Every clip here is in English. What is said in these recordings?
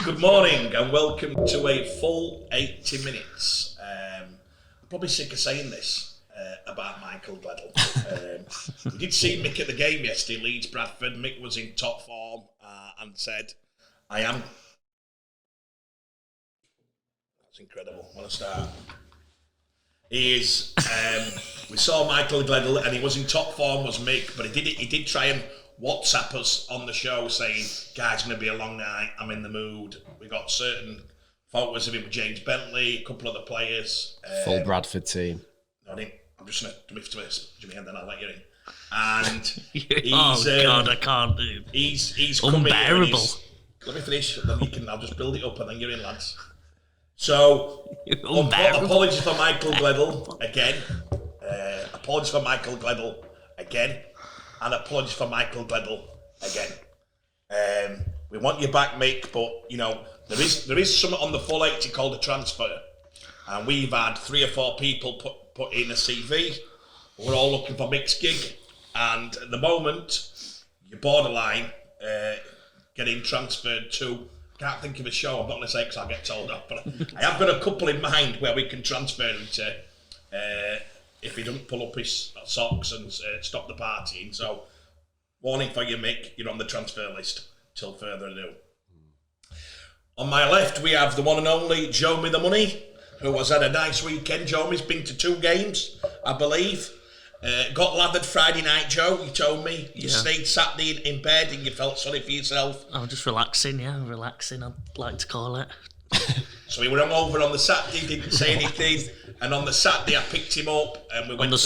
Good morning and welcome to a full 80 minutes. I'm probably sick of saying this about Michael Gledel. We did see Mick at the game yesterday, Leeds Bradford. Mick was in top form and said, I am. That's incredible. What a start. He is, we saw Michael Gledel and he was in top form, was Mick, but he did try and WhatsApp us on the show saying, guys, it's going to be a long night, I'm in the mood. We got certain photos of him with James Bentley, a couple of the players. Full Bradford team. No, I'm just going to move to Jimmy and then I'll let you in. And he's, God, I can't do. He's unbearable. Let me finish, then I'll just build it up and then you're in, lads. So, apologies for Michael Gledel again. Apologies for Michael Gledel again. And apologies for Michael Gledel again. We want you back, Mick, but you know there is something on the full 80 called a transfer, and we've had 3 or 4 people put in a CV. We're all looking for Mick's gig, and at the moment you're borderline getting transferred to. Can't think of a show. I'm not going to say because I'll get told off, but I have got a couple in mind where we can transfer him to. If he doesn't pull up his socks and stop the partying. So, warning for you, Mick, you're on the transfer list till further ado. On my left, we have the one and only Joe Me the Money, who has had a nice weekend. Joe Me's been to 2 games, I believe. Got lathered Friday night, Joe, you told me. You stayed Saturday in bed and you felt sorry for yourself. I was just relaxing, I'd like to call it. So he went over on the Saturday, didn't say anything, and on the Saturday I picked him up and we went on the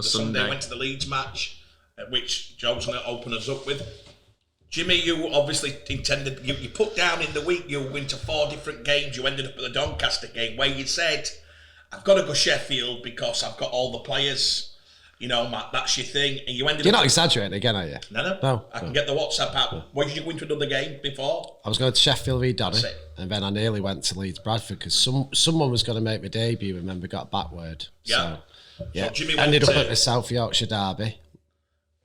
Sunday. Went to the Leeds match, which Joe's going to open us up with. Jimmy, you obviously intended, you put down in the week you went to 4 different games. You ended up at the Doncaster game where you said, I've got to go Sheffield because I've got all the players. You know, Matt, that's your thing. And you ended You're not exaggerating again, are you? No. I can get the WhatsApp out. Where did you go into another game before? I was going to Sheffield v Derry, and then I nearly went to Leeds Bradford because someone was going to make my debut and then we got backward. Yeah. So Jimmy ended up at the South Yorkshire Derby.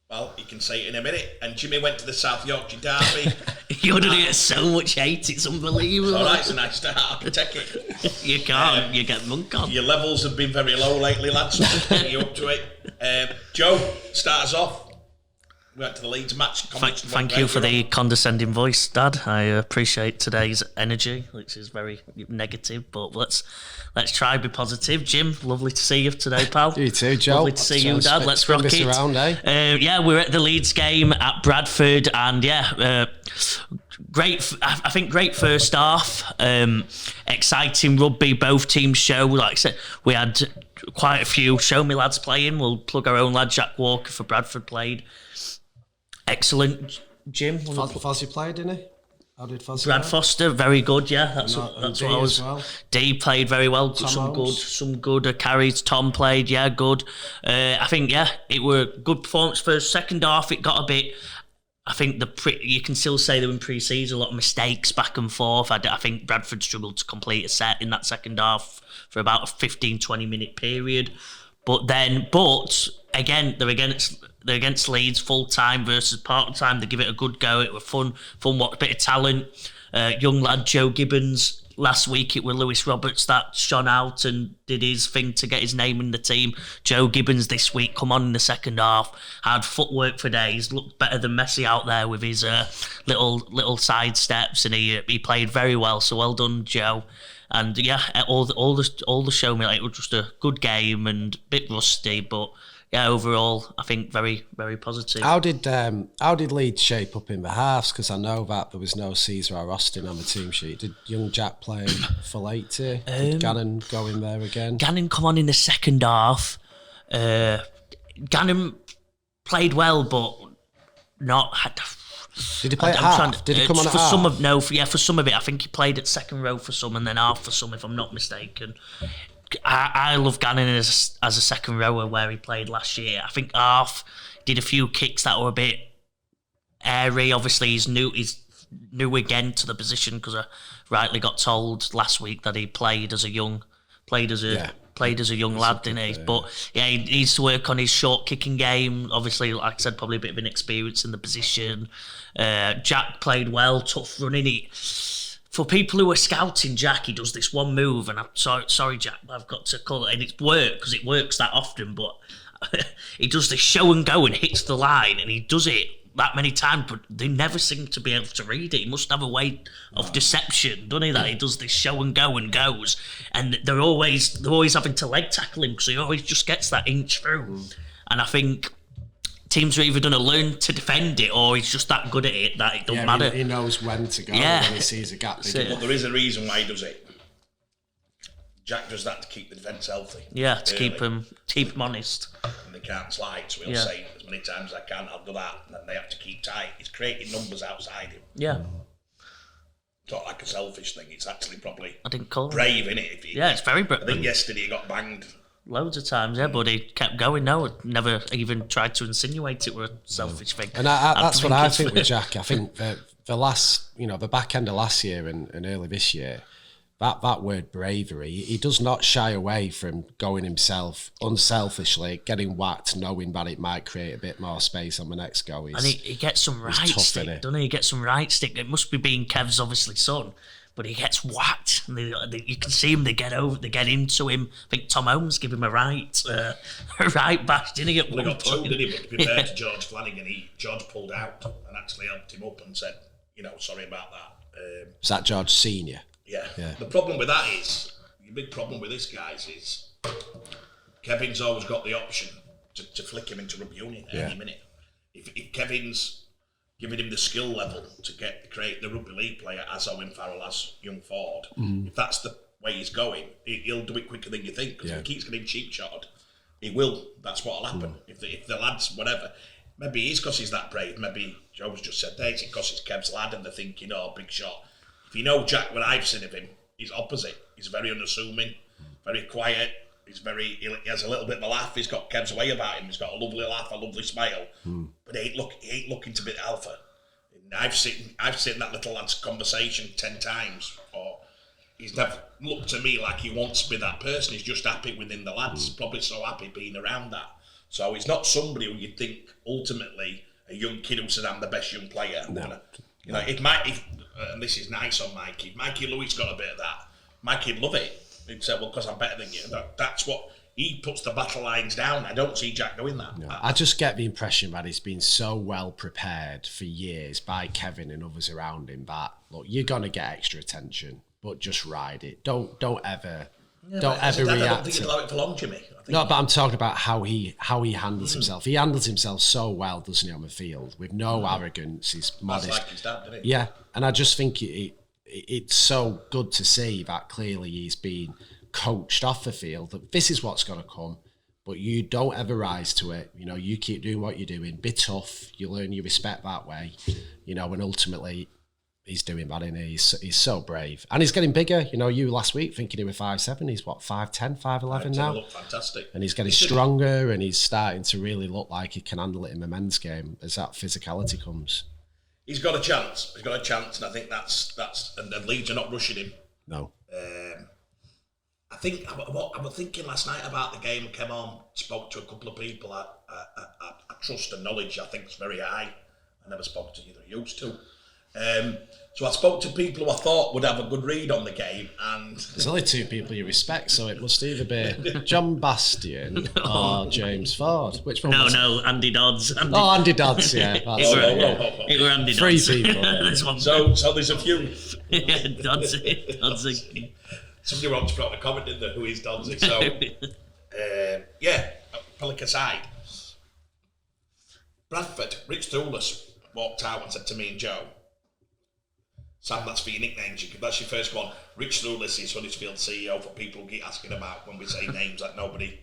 Well, you can say it in a minute. And Jimmy went to the South Yorkshire Derby. You're going to get so much hate, it's unbelievable. All right, it's a nice start. I can take it. You can't. You get monk on. Your levels have been very low lately, lads. So I'm just getting you up to it. Joe, start us off. We went to the Leeds match. Thank you for the condescending voice, Dad. I appreciate today's energy, which is very negative, but let's try be positive. Jim, lovely to see you today, pal. You too, Joe. Lovely to see you, Dad. Let's rock it. Around, eh? We're at the Leeds game at Bradford, and great. I think great first half. Exciting rugby. Both teams show. Like I said, we had quite a few show me lads playing. We'll plug our own lad. Jack Walker for Bradford played. Excellent, Jim. Fozzie played, didn't he? How did Fozzie Brad play? Foster, very good. Yeah, that's what I was. Well. D played very well. Some good carries. Tom played, yeah, good. I think it were a good performance first. Second half, it got a bit. I think you can still say there were in pre-season a lot of mistakes back and forth. I think Bradford struggled to complete a set in that second half for about a 15-20 minute period. But again, they're against Leeds full time versus part time. They give it a good go. It was fun, what bit of talent. Young lad Joe Gibbons. Last week it was Lewis Roberts that shone out and did his thing to get his name in the team. Joe Gibbons this week come on in the second half, had footwork for days, looked better than Messi out there with his little side steps, and he played very well. So well done, Joe. And all the show me like it was just a good game and a bit rusty, but overall I think very, very positive. How did Leeds shape up in the halves? Because I know that there was no Caesar or Austin on the team sheet. Did young Jack play full 80? Did Gannon go in there again? Gannon come on in the second half. Gannon played well, but not. Did he play at half? Did he come on at half? For some of it. I think he played at second row for some and then half for some, if I'm not mistaken. I love Gannon as a second rower where he played last year. I think half did a few kicks that were a bit airy. Obviously, he's new again to the position because I rightly got told last week that he played as a young lad, didn't he? But he needs to work on his short kicking game. Obviously, like I said, probably a bit of an experience in the position. Jack played well, tough running. for people who are scouting Jack, he does this one move, and I'm sorry, Jack, but I've got to call it, and it's work because it works that often. But he does this show and go and hits the line, and he does it that many times, but they never seem to be able to read it. He must have a way of deception, doesn't he? That he does this show and go and goes, and they're always having to leg tackle him because he always just gets that inch through. And I think teams are either going to learn to defend it, or he's just that good at it that it doesn't matter. He knows when to go when he sees a gap. But there is a reason why he does it. Jack does that to keep the defence healthy. Yeah, to keep him honest. And they can't slide, so he'll say as many times as I can, I'll do that, and then they have to keep tight. He's creating numbers outside him. Yeah. It's not like a selfish thing, it's actually probably brave, isn't it? It's very brave. I think yesterday he got banged. Loads of times, but he kept going. Never even tried to insinuate it were a selfish thing. And that's what I think with Jack. I think the last, the back end of last year and early this year, that word bravery, he does not shy away from going himself unselfishly, getting whacked, knowing that it might create a bit more space on the next go. And he gets some right stick, doesn't he? He gets some right stick. It must be being Kev's obviously son, but he gets whacked. And you can see him. They get into him. I think Tom Holmes gave him a right bash, didn't he? He got two, didn't he? But to be fair to George Flanagan, George pulled out and actually helped him up and said, sorry about that. Was that George Senior? Yeah. The problem with that is, the big problem with this, guys, is Kevin's always got the option to flick him into rugby union at any minute. If Kevin's giving him the skill level to create the rugby league player as Owen Farrell, as young Ford, if that's the way he's going, he'll do it quicker than you think. Because if he keeps getting cheap shotted, he will. That's what'll happen. If the lads, whatever, maybe it's because he's that brave. Maybe Joe's just said that it's because it's Kev's lad and they're thinking, big shot. If you know Jack, what I've seen of him, he's opposite. He's very unassuming, very quiet. He has a little bit of a laugh. He's got Kev's way about him. He's got a lovely laugh, a lovely smile. But he ain't looking to be alpha. And I've seen that little lad's conversation 10 times. Or he's never looked to me like he wants to be that person. He's just happy within the lads. Probably so happy being around that. So he's not somebody who you'd think ultimately a young kid who says I'm the best young player. No. And this is nice on Mikey. Mikey Lewis got a bit of that. Mikey'd love it. He'd say, well, because I'm better than you. That's what he puts the battle lines down. I don't see Jack doing that. No, I just get the impression that he's been so well prepared for years by Kevin and others around him that, look, you're going to get extra attention, but just ride it. Don't ever react. I don't think he'd allow it for long, Jimmy. No, but I'm talking about how he handles himself. He handles himself so well, doesn't he, on the field, with no arrogance. He's modest. That's like his dad, didn't he? Yeah, and I just think it's so good to see that clearly he's been coached off the field that this is what's going to come, but you don't ever rise to it. You keep doing what you're doing. Be tough. You learn your respect that way. And ultimately he's doing that, and he's so brave, and he's getting bigger. You last week thinking he was 5'7", he's what, 5'10", 5'11" now. Look fantastic, and he's getting stronger, and he's starting to really look like he can handle it in the men's game as that physicality comes. He's got a chance. And I think that's and Leeds are not rushing him. No. I think I was thinking last night about the game. Came on, spoke to a couple of people. I trust and knowledge. I think it's very high. I never spoke to either used to. So I spoke to people who I thought would have a good read on the game, and there's only two people you respect, so it must either be John Bastian or James Ford. Which one? No, Andy Dodds. Andy Dodds, yeah. It were Andy Three Dodds. people. So there's a few. Doddsy. Somebody wants to put a comment in there. Who is Doddsy? So Pelic aside, Bradford, Rich Thewlis walked out and said to me and Joe, Sam, that's for your nicknames. That's your first one. Rich Thewlis is Huddersfield CEO, for people who keep asking about when we say names that nobody,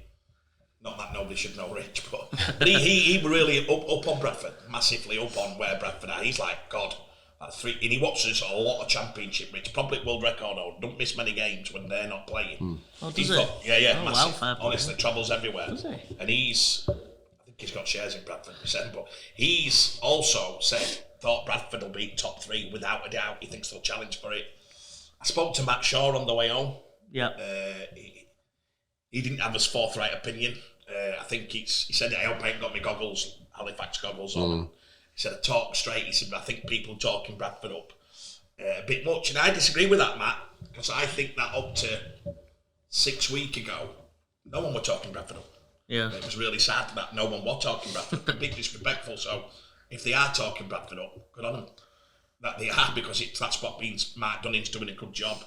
not that nobody should know Rich, but he really up on Bradford, massively up on where Bradford are. He's like, God, that's three, and he watches a lot of Championship. Rich, probably world record, or don't miss many games when they're not playing. Oh, does he? Massive. Wow, honestly, travels everywhere. Does he? And I think he's got shares in Bradford, but he's also thought Bradford will be top 3 without a doubt. He thinks they'll challenge for it. I spoke to Matt Shaw on the way home. Yeah. He didn't have his forthright opinion. I think he said, I hope I ain't got my Halifax goggles on. He said, I talk straight. He said, I think people talking Bradford up. a bit much. And I disagree with that, Matt, because I think that up to 6 weeks ago, no one were talking Bradford up. Yeah. It was really sad that no one was talking Bradford. A bit disrespectful. So if they are talking Bradford up, good on them. That they are, because that's what means Mark Dunning's doing a good job.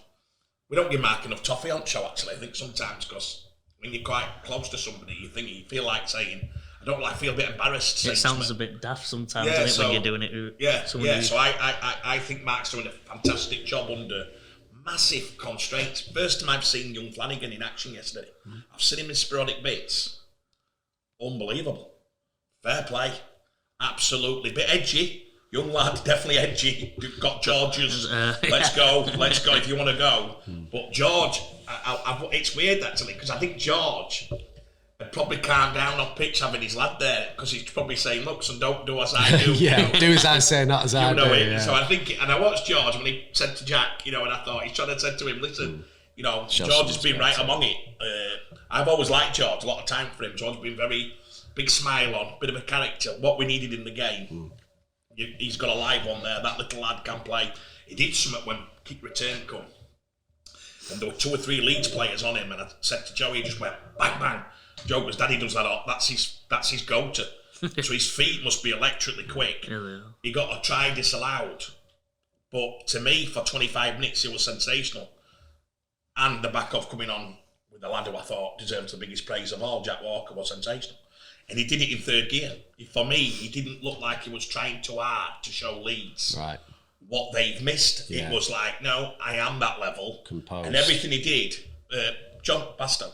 We don't give Mark enough toffee on the show, actually. I think sometimes, because when you're quite close to somebody, you feel like saying, I feel a bit embarrassed. It sounds a bit daft sometimes, doesn't it, when you're doing it. Yeah. So I think Mark's doing a fantastic job under massive constraints. First time I've seen young Flanagan in action yesterday. I've seen him in sporadic bits. Unbelievable. Fair play. Absolutely. Bit edgy. Young lad, definitely edgy. You've got George's. Let's go if you want to go. But George, it's weird actually, because I think George had probably calmed down off pitch having his lad there, because he's probably saying, look, son, don't do as I do. Do as I say, not as I do. Yeah. So I think, and I watched George when he said to Jack, and I thought he's trying to say to him, listen, George has been right among it. I've always liked George, a lot of time for him. George has been very big smile on, bit of a character, what we needed in the game. He's got a live one there. That little lad can play. He did something when kick return come, and there were 2 or 3 Leeds players on him, and I said to Joe, he just went bang bang. Joe goes, Daddy does that all. That's his go-to. So his feet must be electrically quick. He got a try disallowed, but to me, for 25 minutes, he was sensational. And the back off coming on with the lad who I thought deserves the biggest praise of all, Jack Walker, was sensational. And he did it in third gear. For me, he didn't look like he was trying too hard to show Leeds what they've missed. Yeah. It was like, no, I am that level. Composed. And everything he did, John Bastow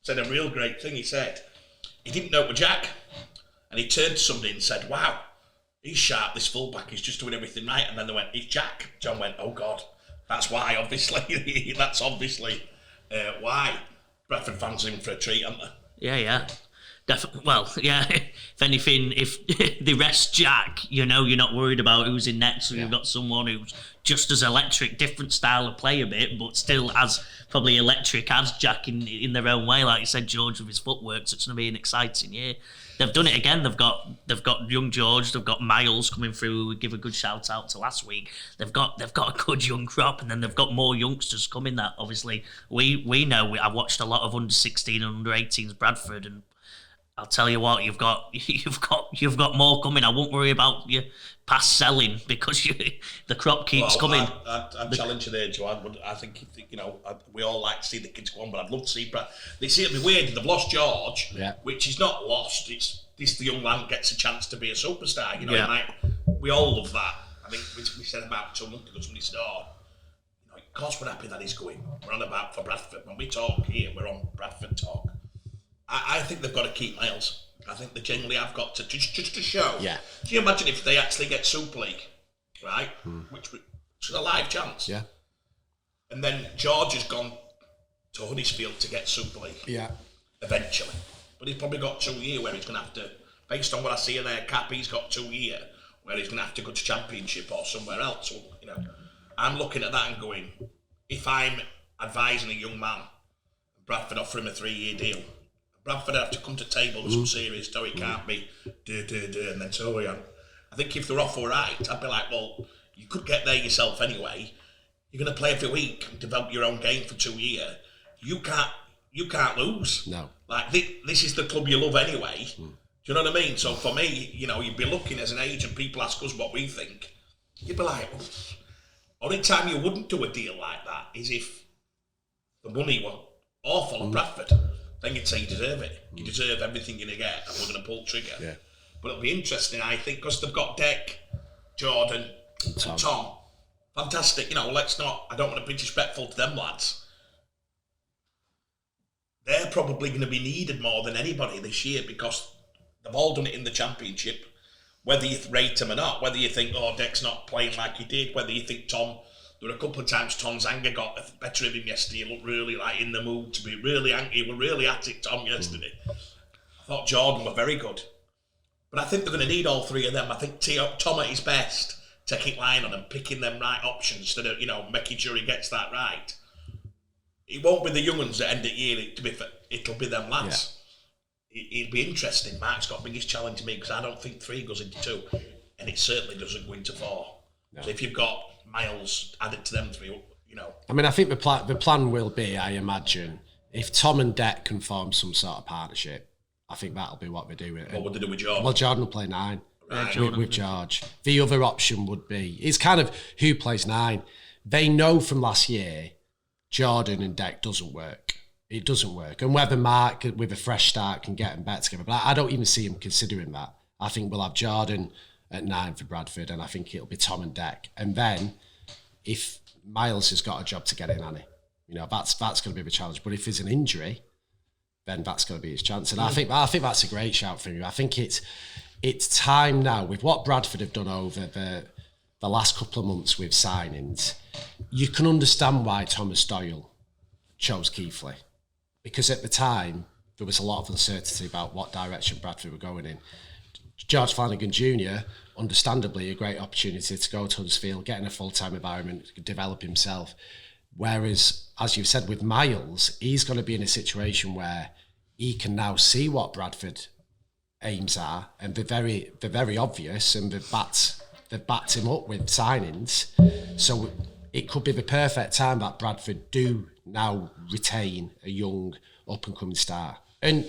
said a real great thing. He said, he didn't know it was Jack. And he turned to somebody and said, wow, he's sharp, this fullback, he's just doing everything right. And then they went, it's Jack. John went, oh God, that's why, obviously. That's obviously why. Bradford fans are in for a treat, aren't they? Yeah. Well, yeah. If anything, if they rest Jack, you're not worried about who's in next. So you've got someone who's just as electric, different style of play a bit, but still as probably electric as Jack in their own way. Like you said, George with his footwork. So it's going to be an exciting year. They've done it again. They've got young George. They've got Miles coming through. We give a good shout out to last week. They've got a good young crop, and then they've got more youngsters coming. That obviously we know. I watched a lot of under 16 and under 18s Bradford, and I'll tell you what, you've got more coming. I won't worry about you past selling, because the crop keeps coming. I challenge you there, Joe. I think we all like to see the kids go on, but I'd love to see Brad. They see it'd be weird. They've lost George, which is not lost. It's this the young man gets a chance to be a superstar. We all love that. I think we said about 2 months ago. Somebody said, of course we're happy that he's going. We're on about for Bradford. When we talk here, we're on Bradford talk. I think they've got to keep Miles. I think they generally have got to just to show. Yeah. Can you imagine if they actually get Super League, right? Which is a live chance. Yeah. And then George has gone to Huddersfield to get Super League. Yeah. Eventually. But he's probably got 2 years where he's going to have to, based on what I see in their cap, he's got 2 years where he's going to have to go to Championship or somewhere else. So, I'm looking at that and going, if I'm advising a young man, Bradford offer him a 3-year deal, Bradford have to come to table with some serious, so it can't be and then so on. I think if they're off all right, I'd be like, well, you could get there yourself anyway. You're going to play every week and develop your own game for 2 years. You can't lose. No. Like, this is the club you love anyway. Do you know what I mean? So for me, you'd be looking as an agent, people ask us what we think. You'd be like, only time you wouldn't do a deal like that is if the money were awful at Bradford. Then you'd say you deserve it. You deserve everything you're going to get, and we're going to pull trigger. Yeah. But it'll be interesting, I think, because they've got Deck, Jordan, and Tom. Fantastic. I don't want to be disrespectful to them lads. They're probably going to be needed more than anybody this year, because they've all done it in the Championship. Whether you rate them or not, whether you think, Deck's not playing like he did, whether you think Tom... There were a couple of times Tom's anger got the better of him yesterday. He looked really in the mood to be really angry. He was really at it, Tom, yesterday. I thought Jordan were very good. But I think they're going to need all 3 of them. I think Tom at his best, taking line on them, picking them right options instead of, making sure he gets that right. It won't be the young ones at end of year, it'll be them lads. Yeah. It'll be interesting. Mark's got the biggest challenge to me, because I don't think 3 goes into 2, and it certainly doesn't go into 4. So if you've got Miles added to them three, you know. I mean, I think the plan will be, I imagine, if Tom and Deck can form some sort of partnership, I think that'll be what they do. What would they do with Jordan? Well, Jordan will play 9 Right. with George. The other option would be, it's kind of who plays 9. They know from last year, Jordan and Deck doesn't work. It doesn't work. And whether Mark, with a fresh start, can get them back together, but I don't even see him considering that. I think we'll have Jordan at 9 for Bradford, and I think it'll be Tom and Deck. And then, if Miles has got a job to get in, Annie, you know, that's going to be the challenge. But if there's an injury, then that's going to be his chance. And I think that's a great shout for you. I think it's time now, with what Bradford have done over the last couple of months with signings. You can understand why Thomas Doyle chose Keithley, because at the time there was a lot of uncertainty about what direction Bradford were going in. George Flanagan Jr., understandably, a great opportunity to go to Huddersfield, get in a full-time environment, develop himself. Whereas, as you've said, with Miles, he's going to be in a situation where he can now see what Bradford aims are, and they're very obvious, and they've backed him up with signings. So it could be the perfect time that Bradford do now retain a young up-and-coming star. And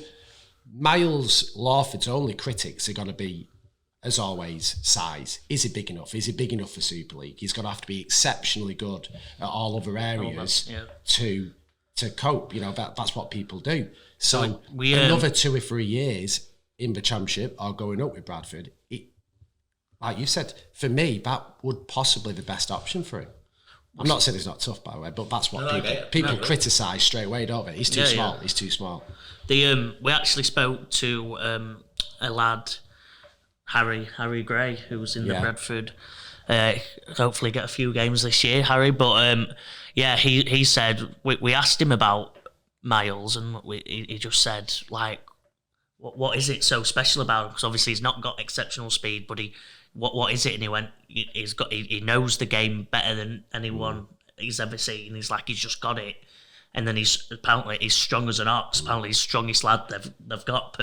Miles Lawford's only critics are going to be, as always, size. Is he big enough? Is he big enough for Super League? He's going to have to be exceptionally good at all other areas to cope. You know, that's what people do. So another 2 or 3 years in the Championship or going up with Bradford, like you said, for me, that would possibly be the best option for him. I'm not saying it's not tough, by the way, but that's what people criticise straight away, don't they? He's too small. He's too small. We actually spoke to a lad, Harry Gray, who was in the Bradford. Hopefully get a few games this year, Harry. But he said we asked him about Miles, and he just said, like, what is it so special about him? Because obviously he's not got exceptional speed, but what is it? And he went, he knows the game better than anyone he's ever seen. He's just got it. And then he's strong as an ox. Apparently he's the strongest lad they've got,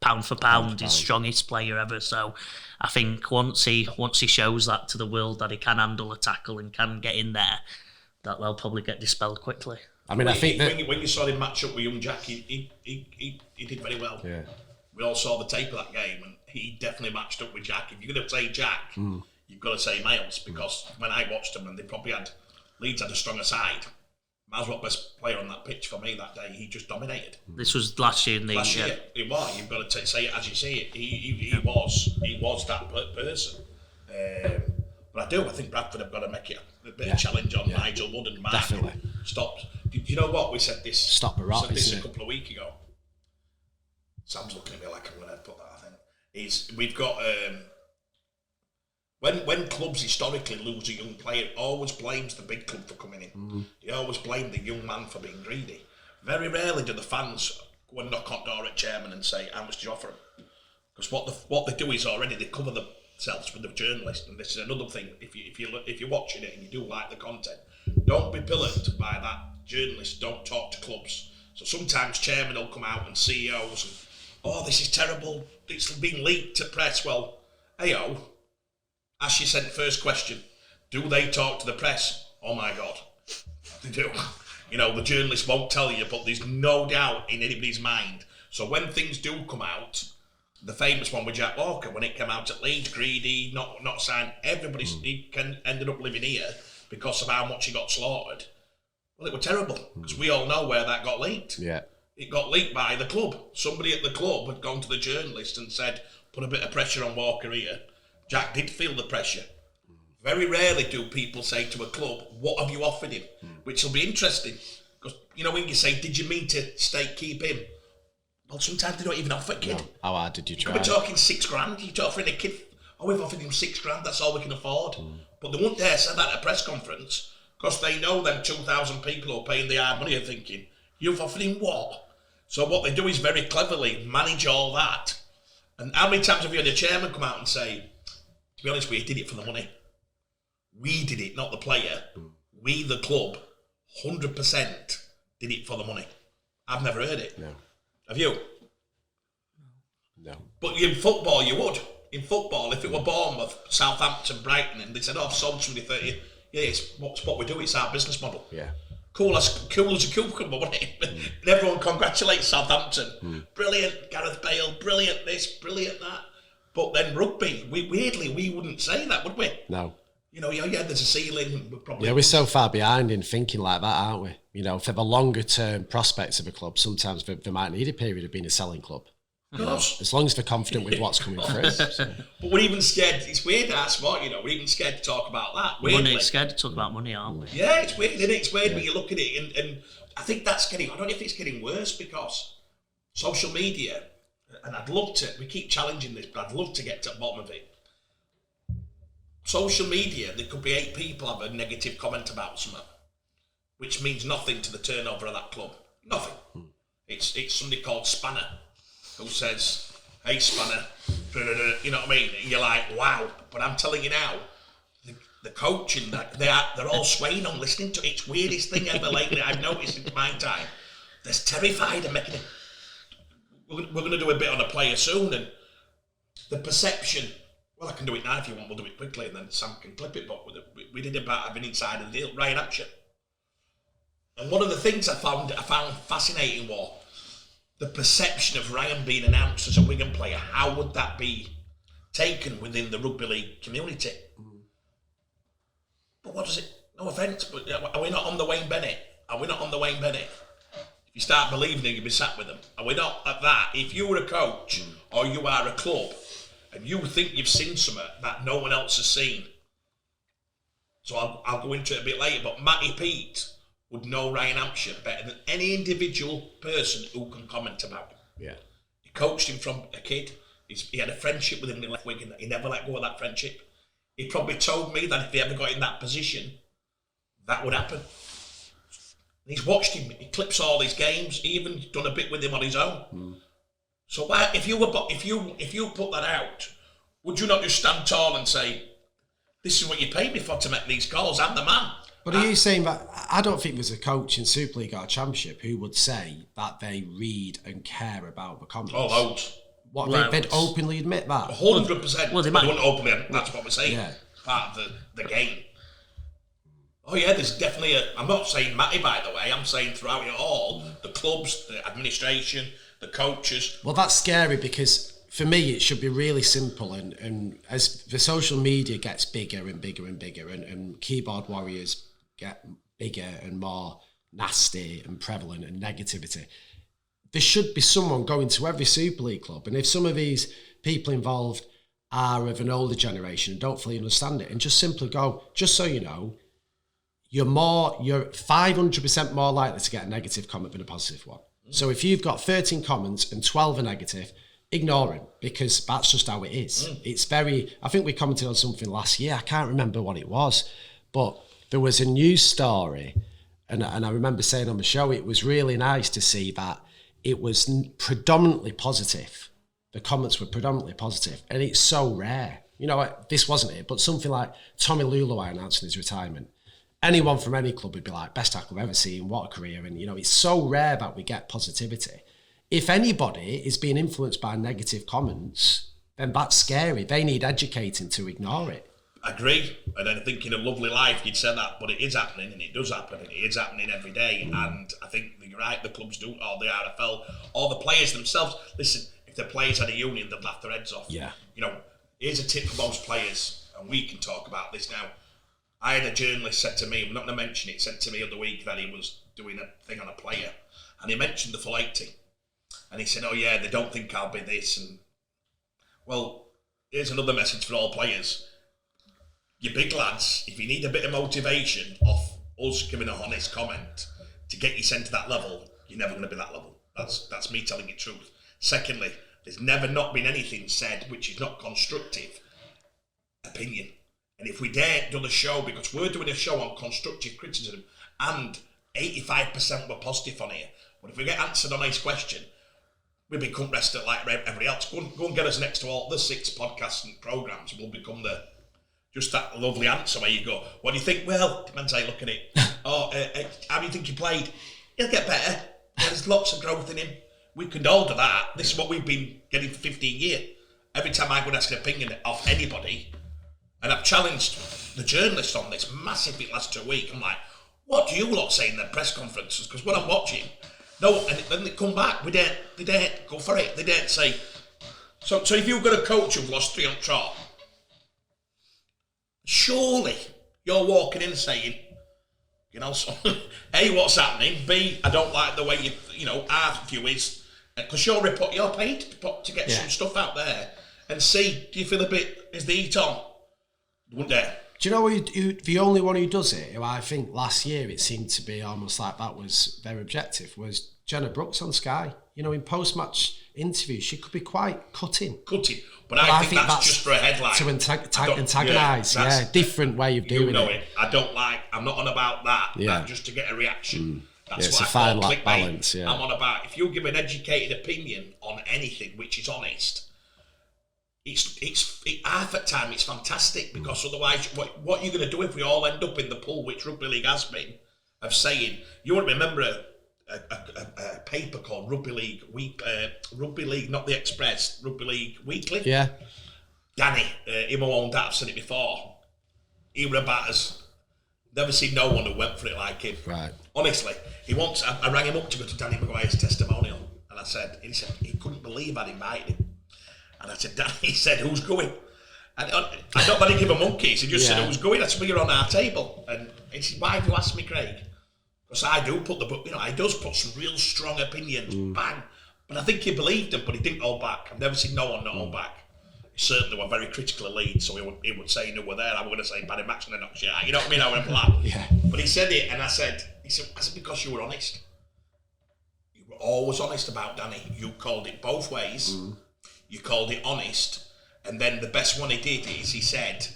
pound for pound, he's strongest player ever. So I think once he shows that to the world, that he can handle a tackle and can get in there, that they'll probably get dispelled quickly. I mean, I think that when you saw him match up with young Jack, he did very well. Yeah. We all saw the tape of that game, and he definitely matched up with Jack. If you're going to say Jack, you've got to say Miles, because when I watched them, and they probably Leeds had a stronger side. Miles was the best player on that pitch for me that day. He just dominated. This was last year. Last year, it was. You've got to say it as you see it. He was that person. But I think Bradford have got to make it a bit of a challenge on Nigel Wood and Mark. Definitely. Stop. Do you know what? We said this. Stop the rot. This a couple of weeks ago. Sam's looking at me like I'm going to put that. I think we've got when clubs historically lose a young player, it always blames the big club for coming in. They always blame the young man for being greedy. Very rarely do the fans go and knock on door at chairman and say, "How much do you offer him?" Because what they do is already they cover themselves with the journalist, and this is another thing. If you're watching it and you do like the content, don't be pillared by that journalist. Don't talk to clubs. So sometimes chairman will come out and CEOs and, "Oh, this is terrible. It's been leaked to press." Well, heyo, as you said, first question, do they talk to the press? Oh my God, they do. You know, the journalists won't tell you, but there's no doubt in anybody's mind. So when things do come out, the famous one with Jack Walker, when it came out at Leeds, greedy, not signed, he ended up living here because of how much he got slaughtered. Well, it was terrible, because we all know where that got leaked. Yeah. It got leaked by the club. Somebody at the club had gone to the journalist and said, put a bit of pressure on Walker here. Jack did feel the pressure. Very rarely do people say to a club, "What have you offered him?" Which will be interesting. Because, you know, when you say, "Did you mean to keep him?" Well, sometimes they don't even offer a kid. No. How hard did you try? We're talking $6,000. You're offering a kid, we've offered him $6,000, that's all we can afford. But they wouldn't dare say that at a press conference, because they know them 2,000 people who are paying the hard money are thinking, "You've offered him what?" So what they do is very cleverly manage all that. And how many times have you had a chairman come out and say, "To be honest, we did it for the money. We did it, not the player. We, the club, 100% did it for the money." I've never heard it. No. Have you? No. But in football, you would. in football, if it were Bournemouth, Southampton, Brighton, and they said, "Oh, I've sold somebody 30," yeah, it's what we do. It's our business model. Yeah. Cool as a cucumber, wasn't it? And everyone congratulates Southampton. Brilliant, Gareth Bale. Brilliant this, brilliant that. But then rugby, we wouldn't say that, would we? No. You know, yeah, there's a ceiling. We're so far behind in thinking like that, aren't we? You know, for the longer term prospects of a club, sometimes they might need a period of being a selling club. Of course. As long as they're confident with what's coming through. So. But we're even scared. It's weird, that's what, you know, we're even scared to talk about that. Money, scared to talk about money, aren't we? Yeah, it's weird, isn't it? It's weird when you look at it, and I think that's getting, I don't know if it's getting worse because social media, and I'd love to, we keep challenging this, but I'd love to get to the bottom of it. Social media, there could be 8 people have a negative comment about something, which means nothing to the turnover of that club. Nothing. It's somebody called Spanner who says, "Hey Spanner," you know what I mean? And you're like, wow. But I'm telling you now, the coaching, they're all swaying on listening to it. It's the weirdest thing ever lately I've noticed in my time. They're terrified of making it. We're going to do a bit on a player soon, and the perception, well, I can do it now if you want, we'll do it quickly, and then Sam can clip it, but we did about having inside of the deal, Ryan Hampshire. And one of the things I found fascinating was the perception of Ryan being announced as a Wigan player. How would that be taken within the rugby league community? But what does it, no offence, but are we not on the Wayne Bennett? Are we not on the Wayne Bennett? If you start believing it, you'll be sat with them. Are we not at that? If you were a coach or you are a club and you think you've seen something that no one else has seen, so I'll go into it a bit later, but Matty Pete would know Ryan Hampshire better than any individual person who can comment about him. Yeah. He coached him from a kid. He had a friendship with him when he left Wigan. He never let go of that friendship. He probably told me that if he ever got in that position, that would happen. He's watched him. He clips all his games. He even done a bit with him on his own. So why, if you put that out, would you not just stand tall and say, "This is what you paid me for to make these calls. I'm the man"? But are you saying that, I don't think there's a coach in Super League or Championship who would say that they read and care about the comments? Oh, loads. What, they'd openly admit that? 100%. Well, they They might. wouldn't openly, that's what we're saying. Yeah. Part of the game. Oh yeah, there's definitely I'm not saying Matty, by the way, I'm saying throughout it all, the clubs, the administration, the coaches. Well, that's scary because for me, it should be really simple. And as the social media gets bigger and bigger and bigger, and keyboard warriors get bigger and more nasty and prevalent and negativity, there should be someone going to every Super League club. And if some of these people involved are of an older generation and don't fully understand it, and just simply go, just so you know, you're 500% more likely to get a negative comment than a positive one. So if you've got 13 comments and 12 are negative, ignore them, because that's just how it is. It's very, I think we commented on something last year, I can't remember what it was, but there was a news story, and I remember saying on the show, it was really nice to see that it was predominantly positive. The comments were predominantly positive, and it's so rare. You know, this wasn't it, but something like Tommy Luluai announcing his retirement. Anyone from any club would be like, best tackle I've ever seen, what a career. And, you know, it's so rare that we get positivity. If anybody is being influenced by negative comments, then that's scary. They need educating to ignore it. I agree. And I think in a lovely life, you'd say that, but it is happening, and it does happen, and it is happening every day. And I think you're right, the clubs do, or the RFL, or the players themselves. Listen, if the players had a union, they'd laugh their heads off. Yeah. You know, here's a tip for most players, and we can talk about this now. I had a journalist said to me, I'm not going to mention it, said to me the other week that he was doing a thing on a player, and he mentioned the full 80. And he said, oh yeah, they don't think I'll be this. And well, here's another message for all players. You big lads, if you need a bit of motivation off us giving a honest comment to get you sent to that level, you're never going to be that level. That's me telling you the truth. Secondly, there's never not been anything said which is not constructive opinion. And if we dare do the show, because we're doing a show on constructive criticism, and 85% were positive on here, but if we get answered on this question, we become rested like everybody else. Go and get us next to all the 6 podcasts and programmes, and we'll become just that lovely answer where you go, what do you think? Well, depends how you look at it. How do you think he played? He'll get better. There's lots of growth in him. We can all do that. This is what we've been getting for 15 years. every time I go and ask an opinion of anybody, and I've challenged the journalists on this massively last 2 weeks, I'm like, what do you lot say in their press conferences? Because when I'm watching, no, and then they come back, they don't go for it. They don't say, so if you've got a coach who've lost 3 on trot, surely you're walking in saying, you know, so, A, what's happening? B, I don't like the way our view is, because you're paid to get some stuff out there. And C, do you feel a bit, is the heat on? Wouldn't dare. Do you know the only one who does it, who I think last year it seemed to be almost like that was very objective, was Jenna Brooks on Sky. You know, in post-match interviews, she could be quite cutting. But I think that's just for a headline. To antagonise, different way of doing it. I'm not on about that just to get a reaction. That's it's what a fine clickbait. Balance, I'm on about, if you give an educated opinion on anything which is honest, it's half at time it's fantastic, because otherwise what you're going to do if we all end up in the pool, which Rugby League has been, of saying, you won't remember a paper called Rugby League, not the Express, Rugby League Weekly. Yeah. Danny, him who owned that, I've said it before. He were about us. Never seen no one who went for it like him. Right. Honestly, I rang him up to go to Danny Maguire's testimonial, and he said he couldn't believe I'd invited him. And I said, Danny, he said, who's going? And I don't want to give a monkeys. He just said, who's going? I said, well, you're on our table. And he said, why have you asked me, Craig? Because I do put I does put some real strong opinions, bang. But I think he believed him, but he didn't hold back. I've never seen no one not hold back. He certainly were very critical of Leeds, so he would say, no, we're there. I'm going to say, Barry Maxson and knock you out. You know what I mean? I went black. Yeah. But he said it, and I said, because you were honest. You were always honest about Danny. You called it both ways. You called it honest. And then the best one he did is he said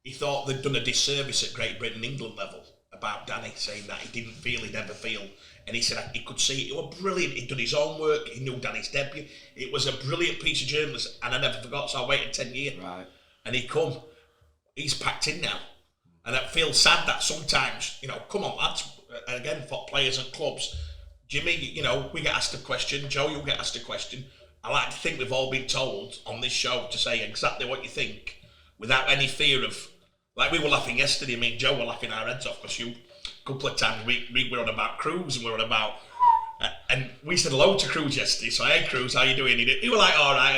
he thought they'd done a disservice at Great Britain England level about Danny, saying that he'd never feel. And he said he could see it. It was brilliant. He'd done his own work. He knew Danny's debut. It was a brilliant piece of journalism, and I never forgot, so I waited 10 years. Right. And he's packed in now. And I feel sad that sometimes, come on, lads, again, for players and clubs, Jimmy, we get asked a question. Joe, you'll get asked a question. I like to think we've all been told on this show to say exactly what you think without any fear of, like we were laughing yesterday, me and Joe were laughing our heads off because a couple of times we were on about Cruz and we were on about, and we said hello to Cruz yesterday, so hey Cruz, how you doing? He was like, all right,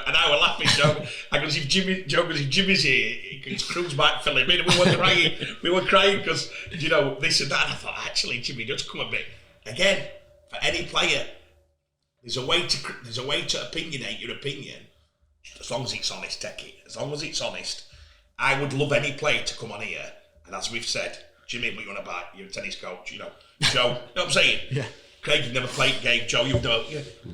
and I were laughing, Joe. I goes, if Jimmy's here, because Cruz might fill him in, and we were crying because, this and that, and I thought, actually, Jimmy does come a bit, again, for any player, there's a way to opinionate your opinion, as long as it's honest, Techie. As long as it's honest. I would love any player to come on here, and as we've said, Jimmy, what you want about? You're a tennis coach, Joe, you know what I'm saying? Yeah. Craig, you've never played a game. Joe, you've done.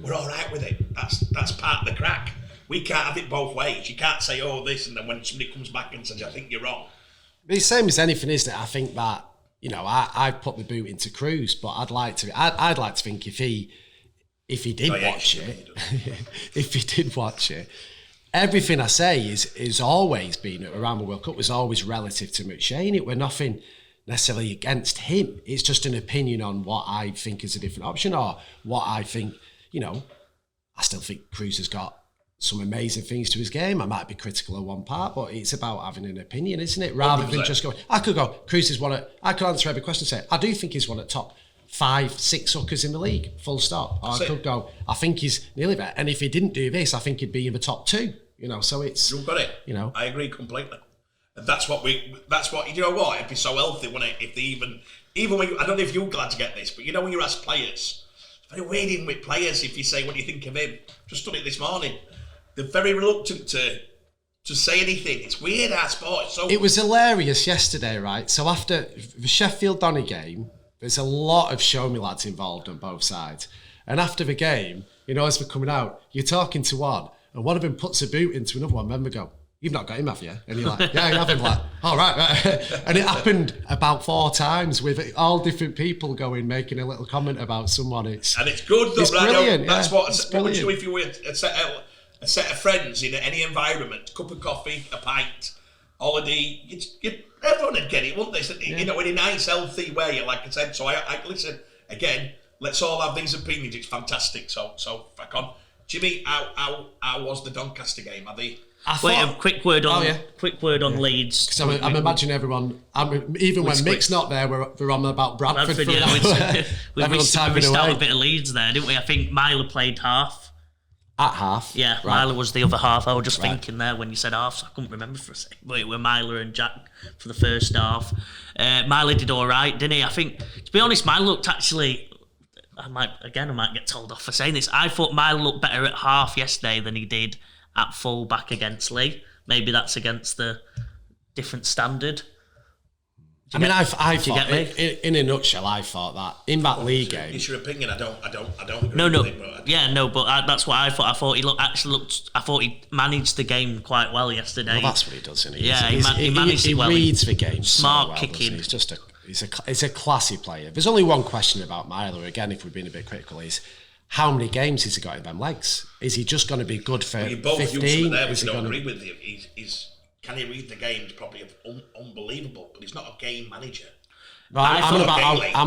We're all right with it. That's part of the crack. We can't have it both ways. You can't say, this, and then when somebody comes back and says, I think you're wrong. It's the same as anything, isn't it? I think that, I've put the boot into Cruz, but I'd like to think if he did watch it, if he did watch it, everything I say is always been around the World Cup was always relative to McShane. It were nothing necessarily against him. It's just an opinion on what I think is a different option, or what I think, I still think Cruz has got some amazing things to his game. I might be critical of one part, but it's about having an opinion, isn't it? Rather 100%. Than just going, I could go, Cruz is I could answer every question and say, I do think he's one of the top 5-6 hookers in the league, full stop. Or I could go, I think he's nearly there. And if he didn't do this, I think he'd be in the top 2. So it's... You've got it. I agree completely. And that's what, you know what, it'd be so healthy, wouldn't it, if they even when I don't know if you're glad to get this, but when you ask players, it's very weird even with players, if you say, what do you think of him? Just done it this morning. They're very reluctant to say anything. It's weird, our sport. It was hilarious yesterday, right? So after the Sheffield-Donny game, there's a lot of show me lads involved on both sides. And after the game, as we're coming out, you're talking to one, and one of them puts a boot into another one, then we go, you've not got him, have you? And you're like, yeah, I have him. Like, all right. And it happened about 4 times with all different people making a little comment about someone. And it's good, though. It's brilliant. That's what would you do if you were a set of friends in any environment, cup of coffee, a pint, holiday, everyone would get it, wouldn't they? In a nice, healthy way, like I said. So I listen, again, let's all have these opinions. It's fantastic. So back on. Jimmy, how was the Doncaster game? Are they? Wait, a quick word on Leeds. Because I'm imagining everyone, even when Mick's not there, we're on about Bradford. We missed out a bit of Leeds there, didn't we? I think Myler played half. At half? Yeah, right. Myler was the other half. I was just thinking there when you said half, so I couldn't remember for a second. But it were Myler and Jack for the first half. Myler did all right, didn't he? I think, to be honest, Myler looked actually... I might get told off for saying this. I thought Myler looked better at half yesterday than he did at full back against Lee. Maybe that's against the different standard. I thought, in a nutshell, I thought that in that league game. It's your opinion. I don't agree. No. With it, but that's what I thought. I thought he managed the game quite well yesterday. Well, that's what he does, isn't he? Yeah, he managed it well. He reads the game smart so well, kicking. He's a classy player. There's only one question about Myler. Again, if we've been a bit critical, is how many games has he got in them legs? Is he just going to be good for 15? There, I don't agree with you. Can he read the games? Probably unbelievable, but he's not a game manager. I'm on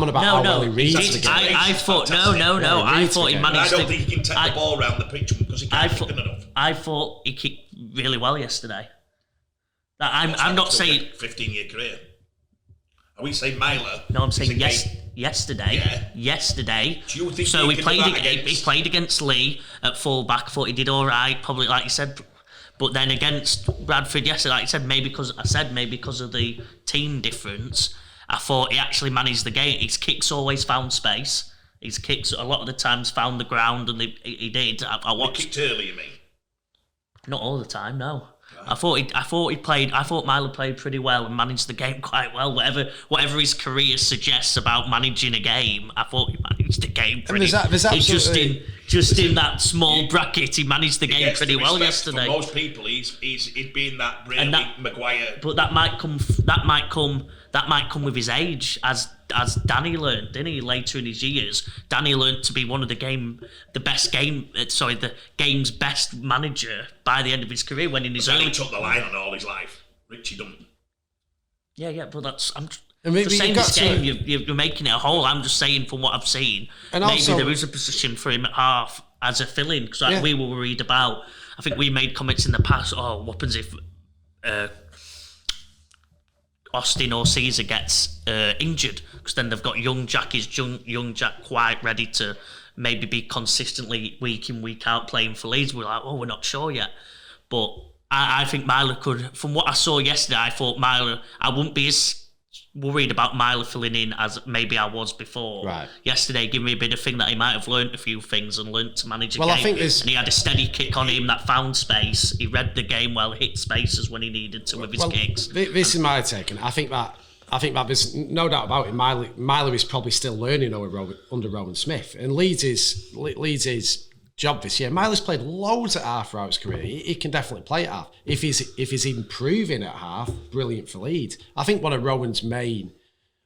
about how well he reads the game. I thought I thought he managed. I don't think he can take the ball around the pitch because he can't kick enough. I thought he kicked really well yesterday. I'm not saying 15-year career. Are we saying Myler? No, I'm saying yesterday. Yeah. Yesterday. Do you think so he played against Lee at full back. I thought he did all right, probably like you said. But then against Bradford yesterday, like I said, maybe because of the team difference, I thought he actually managed the game. His kicks always found space. His kicks a lot of the times found the ground, and he did. I watched. He kicked early, you mean? Not all the time, no. I thought Myler played pretty well and managed the game quite well. Whatever his career suggests about managing a game, I thought he managed the game pretty well. Just in that small bracket, he managed the game pretty well yesterday. For most people, he's been that really Maguire. But that might come with his age, as Danny learned, didn't he? Later in his years, Danny learned to be one of the game's best manager by the end of his career. When in his Danny took the line on all his life. Richie didn't. Yeah, but that's just saying this game. You're making it a whole. I'm just saying from what I've seen, and maybe also, there is a position for him at half as a fill-in because we were worried about. I think we made comments in the past. Oh, what happens if Austin or Caesar gets injured? Because then they've got young Jack quite ready to maybe be consistently week in, week out playing for Leeds. We're like, we're not sure yet. But I think Myler could, from what I saw yesterday, I thought Myler, I wouldn't be as worried about Myler filling in as maybe I was before. Right. Yesterday gave me a bit of thing that he might have learnt a few things and learnt to manage a game. I think and he had a steady kick on him that found space. He read the game well, hit spaces when he needed to with his kicks. This is my take, and I think that there's no doubt about it. Myler is probably still learning under Rowan Smith, and Leeds' job this year. Myler's played loads at half throughout his career. He can definitely play at half. If he's improving at half, brilliant for Leeds. I think one of Rowan's main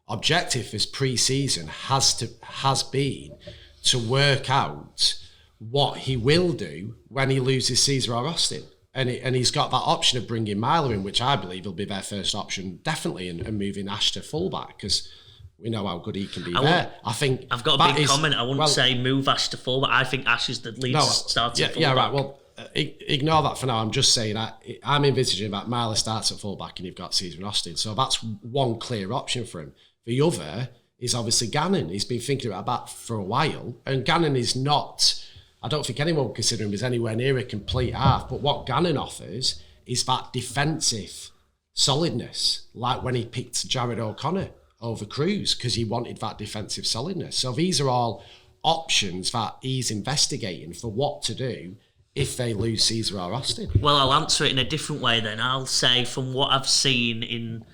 objective this pre-season has been to work out what he will do when he loses Caesar or Austin. And he's got that option of bringing Myler in, which I believe will be their first option, definitely, and moving Ash to fullback, because we know how good he can be there. I think I've got a big comment. I wouldn't say move Ash to fullback. I think Ash is the lead starting fullback. Yeah, right. Well, ignore that for now. I'm just saying I'm envisaging that Myler starts at fullback and you've got Caesar and Austin. So that's one clear option for him. The other is obviously Gannon. He's been thinking about that for a while, and Gannon is not. I don't think anyone would consider him as anywhere near a complete half. But what Gannon offers is that defensive solidness, like when he picked Jared O'Connor over Cruz, because he wanted that defensive solidness. So these are all options that he's investigating for what to do if they lose Caesar or Austin. Well, I'll answer it in a different way then. I'll say from what I've seen in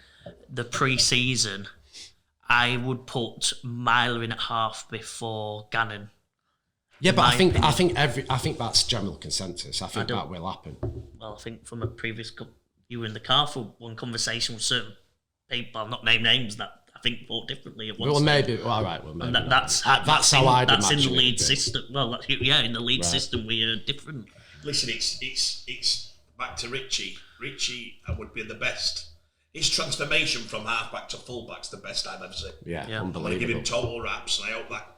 the pre-season, I would put Myler in at half before Gannon. Yeah, but I think that's general consensus. I think that will happen. Well, I think from a previous, you were in the car for one conversation with certain people, I'll not name names, that I think thought differently at one stage. Maybe. Well, all right. Well, maybe. And that's how I'd that's in the lead system. Well, in the lead system we are different. Listen, it's back to Richie. Richie would be the best. His transformation from halfback to fullback's the best I've ever seen. Yeah. I'm going to give him total raps, and I hope that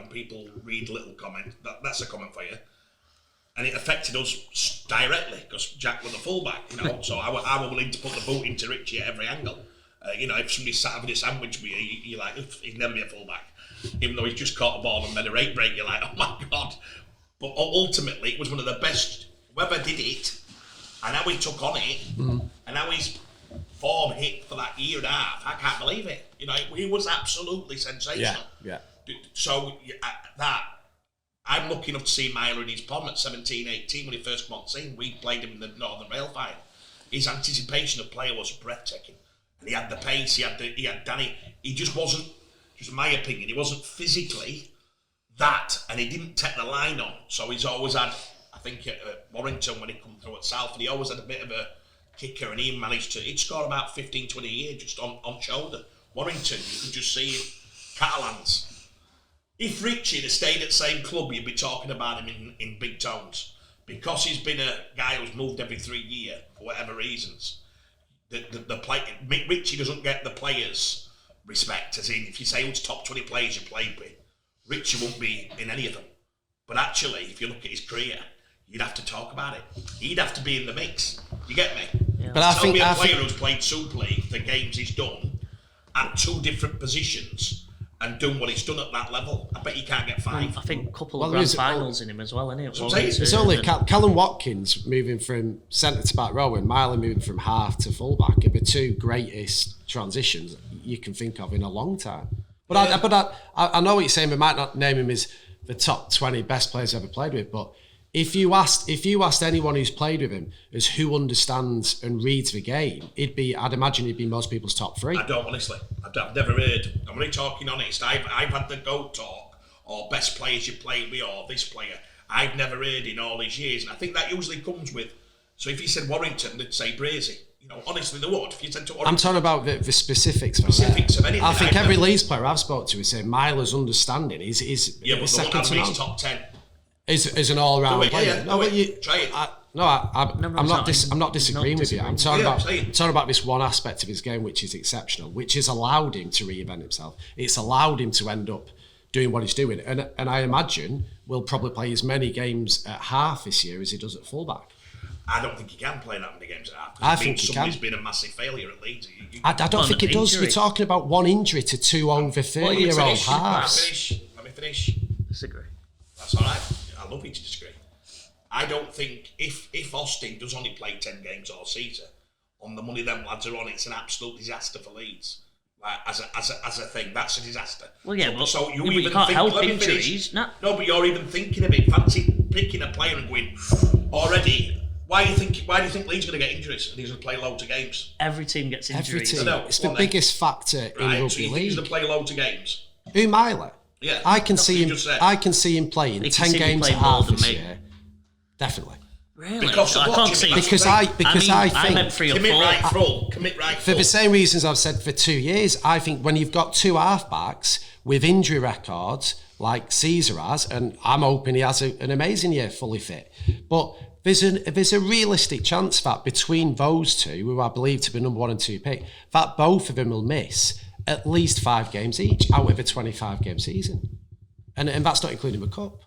people read little comment. That's a comment for you. and it affected us directly because Jack was the fullback, you know. So I was willing to put the boot into Richie at every angle. You know, if somebody sat having a sandwich with you, you're like, he'd never be a fullback. Even though he's just caught a ball and made a rate break, you're like, oh my God. But ultimately, it was one of the best, whoever did it, and how he took on it, and how his form hit for that year and a half, I can't believe it. You know, he was absolutely sensational. Yeah. So I'm lucky enough to see Myler in his pom at 17, 18 when he first came on scene. We played him in the Northern Rail final. His anticipation of player was breathtaking. And he had the pace, he had Danny. He just wasn't, just in my opinion, he wasn't physically that, and he didn't take the line on. So he's always had, I think at Warrington when he come through at Salford, he always had a bit of a kicker, and he managed to, he'd score about 15, 20 a year just on shoulder. Warrington, you could just see him, Catalans. If Richie had stayed at the same club, you'd be talking about him in big tones. Because he's been a guy who's moved every 3 years, for whatever reasons, Richie doesn't get the players' respect. As in, if you say who's top 20 players you played with, Richie won't be in any of them. But actually, if you look at his career, you'd have to talk about it. He'd have to be in the mix. You get me? Yeah. But Tell me a player who's played Super League, the games he's done, at 2 different positions, and done what he's done at that level. I bet you can't get 5. I think a couple of grand finals in him as well, isn't it? It's only Callum Watkins moving from centre to back row and Miley moving from half to fullback are the 2 greatest transitions you can think of in a long time. But I know what you're saying. We might not name him as the top 20 best players I've ever played with, but if you asked anyone who's played with him as who understands and reads the game, I'd imagine he'd be most people's top 3. I don't, honestly. I've never heard. I'm only talking honest. I've had the GO.A.T talk, or best players you played with, or this player. I've never heard in all these years, and I think that usually comes with. So if you said Warrington, they'd say Brazy. You know, honestly, they would. If you said to Warrington, I'm talking about the specifics. Specifics of anything. I think every Leeds player I've spoke to is saying Myler's understanding is but second to none. Top 10. Is an all-round player. Try it. I'm not disagreeing with you. I'm talking about this one aspect of his game which is exceptional, which has allowed him to reinvent himself. It's allowed him to end up doing what he's doing, and I imagine will probably play as many games at half this year as he does at fullback. I don't think he can play that many games at half. I think he can. Somebody's been a massive failure at Leeds. I don't think it does. We're talking about 1 injury to 2 over 30-year-old halves. Let me finish. Disagree. That's all right. I love you to disagree. I don't think if Austin does only play 10 games all season, on the money them lads are on, it's an absolute disaster for Leeds. Like, as a thing, that's a disaster. Well, yeah, so you even can't help injuries. No, but you're even thinking of it. Fancy picking a player and going already. Why do you think Leeds are going to get injuries and he's going to play loads of games? Every team gets injuries. It's the biggest factor in rugby so you league. Think he's going to play loads of games? Who, Myler? Yeah, I can see him playing 10 games at half this year. Definitely. Really? Because I can't see I think I meant 3 or 4. Commit right for the same reasons I've said for 2 years. I think when you've got 2 halfbacks with injury records like Caesar has, and I'm hoping he has an amazing year fully fit, but there's a realistic chance that between those 2, who I believe to be number 1 and 2 pick, that both of them will miss at least 5 games each out of a 25-game season. And that's not including the cup.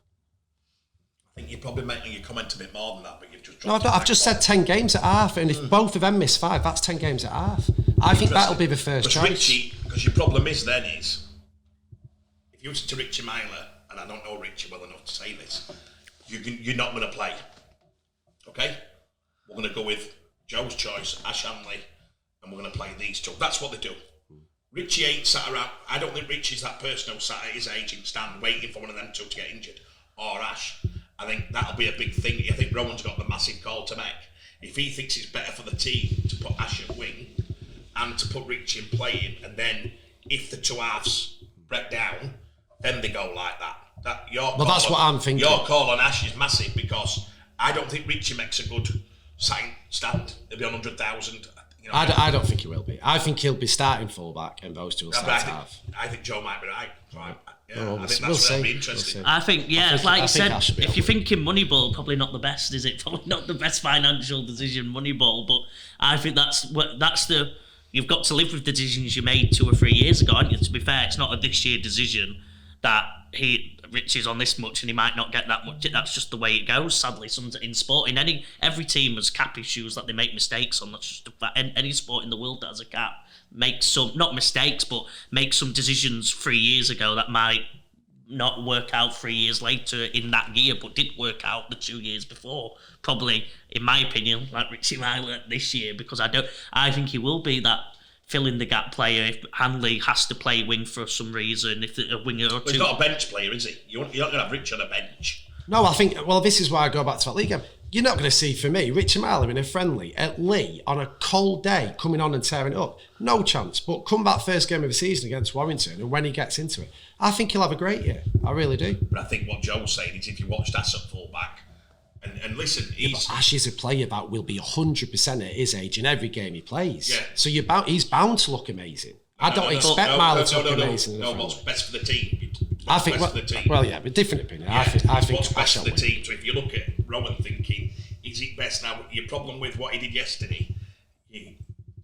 I think you're probably making your comment a bit more than that, but you've just I've just said 10 games at half, and if both of them miss 5, that's 10 games at half. I think that'll be the first choice. Richie, because your problem is if you listen to Richie Myler, and I don't know Richie well enough to say this, you're not going to play. Okay? We're going to go with Joe's choice, Ash Hanley, and we're going to play these 2. That's what they do. Richie ain't sat around. I don't think Richie's that person who sat at his agent stand waiting for one of them 2 to get injured, or Ash. I think that'll be a big thing. I think Rowan's got the massive call to make. If he thinks it's better for the team to put Ash at wing and to put Richie in playing, and then if the 2 halves break down, then they go like that. That's what I'm thinking. Your call on Ash is massive because I don't think Richie makes a good stand. He'll be on 100,000. I don't think he will be. I think he'll be starting fullback and those 2 will start half. I think Joe might be right. I think that's where I'll be interested. I think, like you said, if you're thinking Moneyball, probably not the best, is it? Probably not the best financial decision, Moneyball. But I think you've got to live with the decisions you made 2 or 3 years ago, aren't you? To be fair, it's not a this year decision that Richie's on this much and he might not get that much. That's just the way it goes, sadly. In sport, every team has cap issues that they make mistakes on. That's just any sport in the world that has a cap makes some, not mistakes, but makes some decisions 3 years ago that might not work out 3 years later in that year, but did work out the 2 years before. Probably, in my opinion, like Richie Myler this year, because I think he will be that fill in the gap player if Hanley has to play wing for some reason. If a winger or two. He's not a bench player, is he? You're not going to have Rich on a bench. No, I think. Well, this is why I go back to that league game. You're not going to see, for me, Richie Myler in a friendly at Lee on a cold day coming on and tearing it up. No chance. But come back first game of the season against Warrington, and when he gets into it, I think he'll have a great year. I really do. But I think what Joe's saying is if you watch Ash at full back, and listen, Ash is a player that will be 100% at his age in every game he plays. Yeah. So he's bound to look amazing. I don't expect Myler to look amazing. No, what's best for the team? I think. Well, yeah, but different opinion. Yeah, I think what's best Ash for the team. So if you look at Rowan thinking, is it best now? Your problem with what he did yesterday,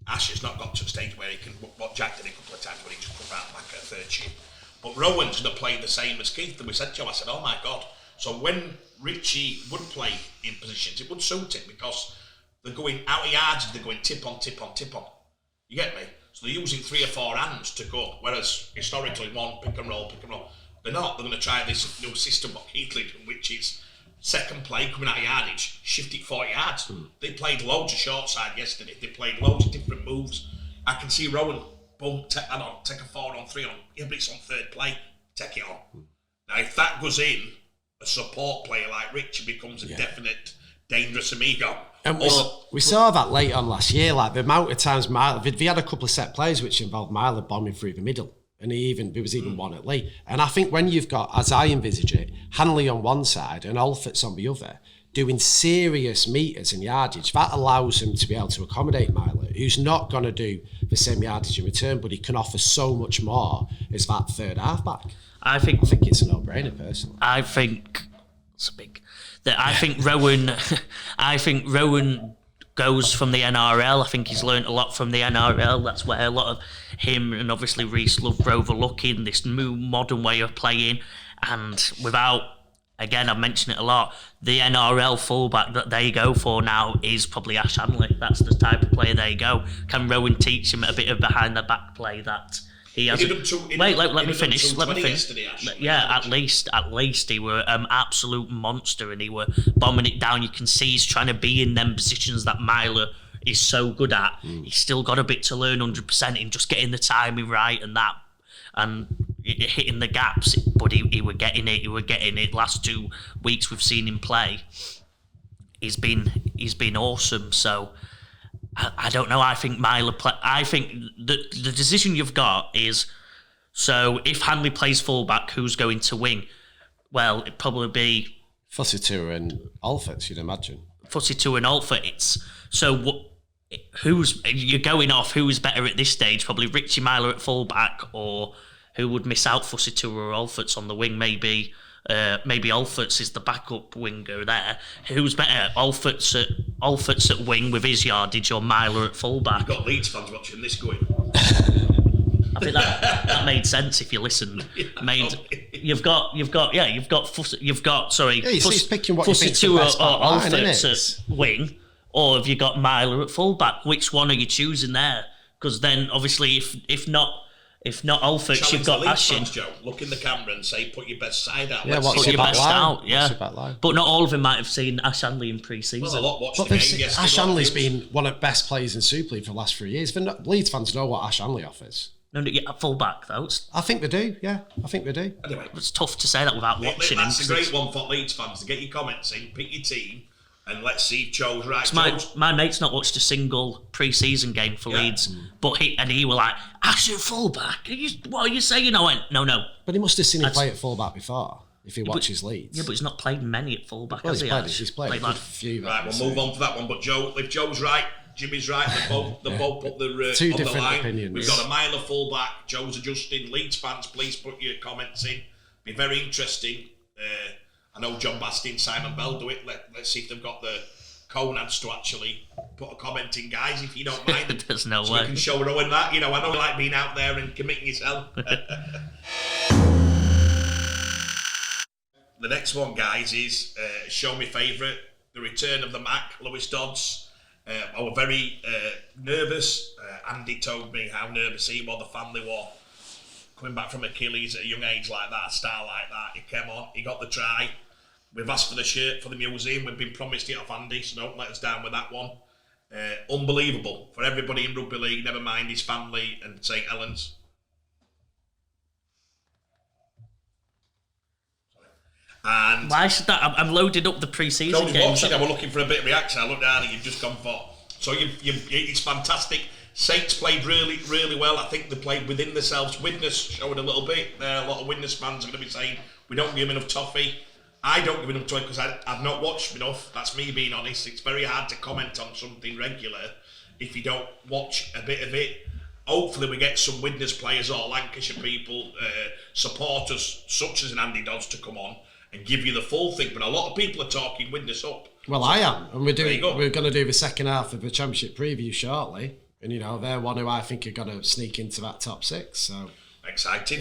Ash has not got to a stage where he can. What Jack did a couple of times when he just put right back at third shift. But Rowan's not playing the same as Keith. And we said to him, I said, oh my God. So when Richie would play in positions, it would suit him because they're going out of yards and they're going tip on, tip on, tip on. You get me? So they're using 3 or 4 hands to go, whereas historically one, pick and roll, pick and roll. They're not. They're going to try this new system what Keith did, which is second play coming out of yardage, shift it 40 yards. They played loads of short side yesterday. They played loads of different moves. I can see Rowan, boom, take that on, take a 4 on 3 on. Yeah, but it's on third play, take it on. Now if that goes in, a support player like Richie becomes a definite dangerous amigo. And we saw that late on last year, like the amount of times Myler, we had a couple of set plays which involved Myler bombing through the middle, and there was even one at Lee. And I think when you've got, as I envisage it, Hanley on one side and Alfort's on the other, doing serious metres and yardage, that allows him to be able to accommodate Myler, who's not going to do the same yardage in return, but he can offer so much more as that third halfback. I think it's a no-brainer, personally. I think it's a big. I think Rowan. I think Rowan goes from the NRL. I think he's learnt a lot from the NRL. That's where a lot of him and obviously Reece Love were overlooking this new modern way of playing. And without, again, I've mentioned it a lot, the NRL fullback that they go for now is probably Ash Hanley. That's the type of player they go. Can Rowan teach him a bit of behind the back play that he has? Let me finish. Yeah, at least he were an absolute monster, and he were bombing it down. You can see he's trying to be in them positions that Myler is so good at. He's still got a bit to learn, 100% in just getting the timing right and that, and hitting the gaps. But he were getting it. He were getting it. Last 2 weeks we've seen him play. He's been awesome. So. I don't know. I think Myler. I think the decision you've got is, so if Hanley plays fullback, who's going to wing? Well, it'd probably be Fussitu and Alford, you'd imagine. Fussitu and Alford. So who's you're going off? Who's better at this stage? Probably Richie Myler at fullback, or who would miss out? Fussitu or Alford's on the wing? Maybe Alfort's is the backup winger there. Who's better? Alfort's at wing with his yardage, or Myler at fullback? You've got Leeds fans watching this going. I think that made sense if you listened. You've got Fussitu or Alfort's at wing, or have you got Myler at fullback? Which one are you choosing there? Because then obviously if not Alford, you've got Ashin. Joe, look in the camera and say, put your best side out. Yeah, what's your best out? Yeah, but not all of them might have seen Ash Hanley in pre-season. Well, a lot watched the game. Ash Hanley's been one of the best players in Super League for the last 3 years. Leeds fans know what Ash Hanley offers. No, at fullback though. I think they do. Yeah, I think they do. Anyway, it's tough to say that without watching him. That's a great one for Leeds fans to get your comments in, pick your team, and let's see if Joe's right. My mate's not watched a single pre-season game for Leeds, but he were like, Ash at fullback. What are you saying? I went, no. But he must have seen him play at fullback before. If he watches Leeds. Yeah, but he's not played many at fullback, well, has he? He's played a few. Right, we'll move on to that one. But Joe, if Joe's right, Jimmy's right. They both put the two on different the line. opinions. We've got a Myler fullback. Joe's adjusting. Leeds fans, please put your comments in. Be very interesting. I know John Basti and Simon Bell do it. Let's see if they've got the Conans to actually put a comment in, guys, if you don't mind. There's no so way. We can show Rowan that. I know you like being out there and committing yourself. the next one, guys, is show me favourite, the return of the Mac, Lewis Dodds. I was very nervous. Andy told me how nervous he was, the family were. Coming back from Achilles at a young age like that, a star like that, he came on, he got the try. We've asked for the shirt for the museum, we've been promised it off Andy, so don't let us down with that one. Unbelievable for everybody in rugby league, never mind his family and St Helens. And why should that? I'm loaded up the pre-season games. Watching, I was looking for a bit of reaction. I looked down and you've just gone for. So it's fantastic. Saints played really, really well. I think they played within themselves. Widnes showed a little bit. A lot of Widnes fans are going to be saying we don't give him enough toffee. I don't give enough toffee because I've not watched enough. That's me being honest. It's very hard to comment on something regular if you don't watch a bit of it. Hopefully we get some Widnes players or Lancashire people, supporters such as an Andy Dodds to come on and give you the full thing. But a lot of people are talking Widnes up. Well, I am, and we're going to do the second half of the Championship preview shortly. And, you know, they're one who I think are going to sneak into that top 6. So exciting.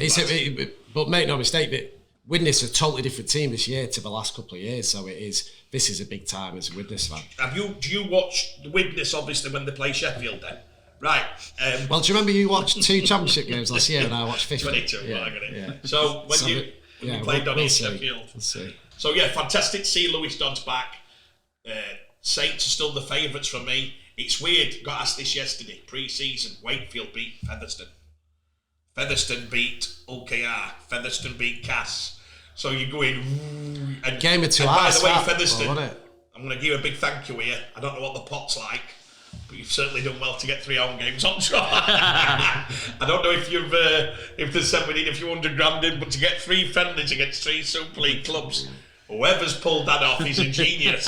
But make no mistake, that Widnes is a totally different team this year to the last couple of years. So this is a big time as a Widnes fan. Do you watch the Widnes, obviously, when they play Sheffield then? Right. Well, do you remember you watched 2 Championship games last year and I watched 50? 22, yeah, I got it. Yeah. So when you played on Sheffield. We'll see. So yeah, fantastic to see Lewis Dodds back. Saints are still the favourites for me. It's weird, got asked this yesterday, pre-season, Wakefield beat Featherstone. Featherstone beat OKR. Featherstone beat Cass. So you go in, and game of 2 and hours. By the way, Featherstone, I'm going to give you a big thank you here. I don't know what the pot's like, but you've certainly done well to get 3 home games on track. I don't know if they said we need a few $100,000 in, but to get 3 friendlies against 3 Super League clubs, whoever's pulled that off is a genius.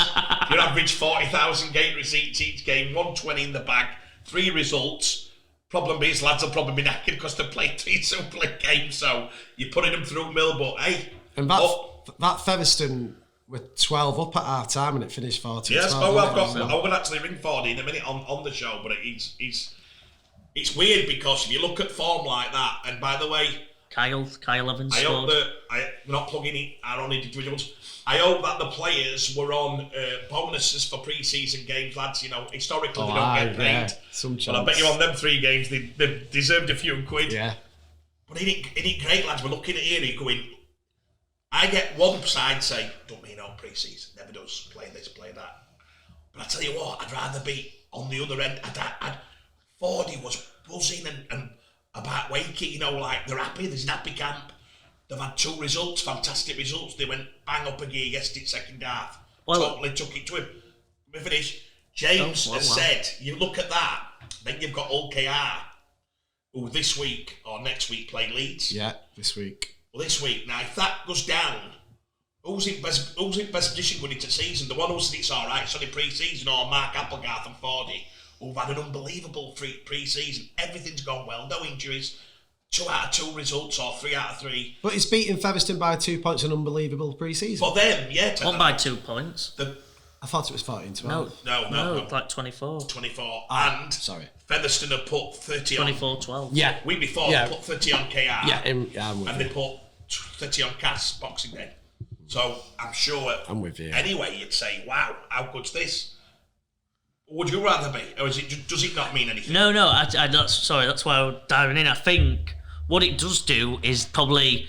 You average 40,000 gate receipts each game, 120 in the bag, 3 results. Problem is, lads will probably be knackered because they played 3 Super League games, so you're putting them through mill, but hey. And that Featherstone were 12 up at half time and it finished 40. Yes, I'm going to actually ring 40 in a minute on the show, but it's weird because if you look at form like that, and by the way, Kyle Evans I scored. hope that we're not plugging in our own individuals. I hope that the players were on bonuses for pre-season games, lads. You know, historically they don't get paid. Yeah, some chance. But I bet you on them 3 games they deserved a few quid. Yeah. But it ain't great, lads. We're looking at here and going. I get one side say, "Don't mean on pre-season, never does. Play this, play that." But I tell you what, I'd rather be on the other end. Fordy was buzzing and about Wakey, you know, like they're happy. There's an happy camp. They've had 2 results, fantastic results. They went bang up a gear yesterday, second half. Totally took it to him. We finish. James has said, you look at that, then you've got OKR, who this week or next week play Leeds. Yeah, this week. Well, this week. Now, if that goes down, who's in best position going into season? The one who said it's all right, it's only pre-season, or Mark Applegarth and Fordy, who've had an unbelievable pre-season. Everything's gone well, no injuries. 2 out of 2 results or 3 out of 3. But it's beating Featherstone by 2 points, an unbelievable pre-season. For them, yeah. Won by 2 points. I thought it was 14-12. No. Like 24. 24. And sorry. Featherstone have put 30 on. 24-12. Yeah. Week before, they put 30 on KR. Yeah, I'm with and you. they put 30 on Cass Boxing Day. So I'm sure. I'm with you. Anyway, you'd say, wow, how good's this? Would you rather be? Or does it not mean anything? No, that's why I'm diving in. I think what it does do is probably,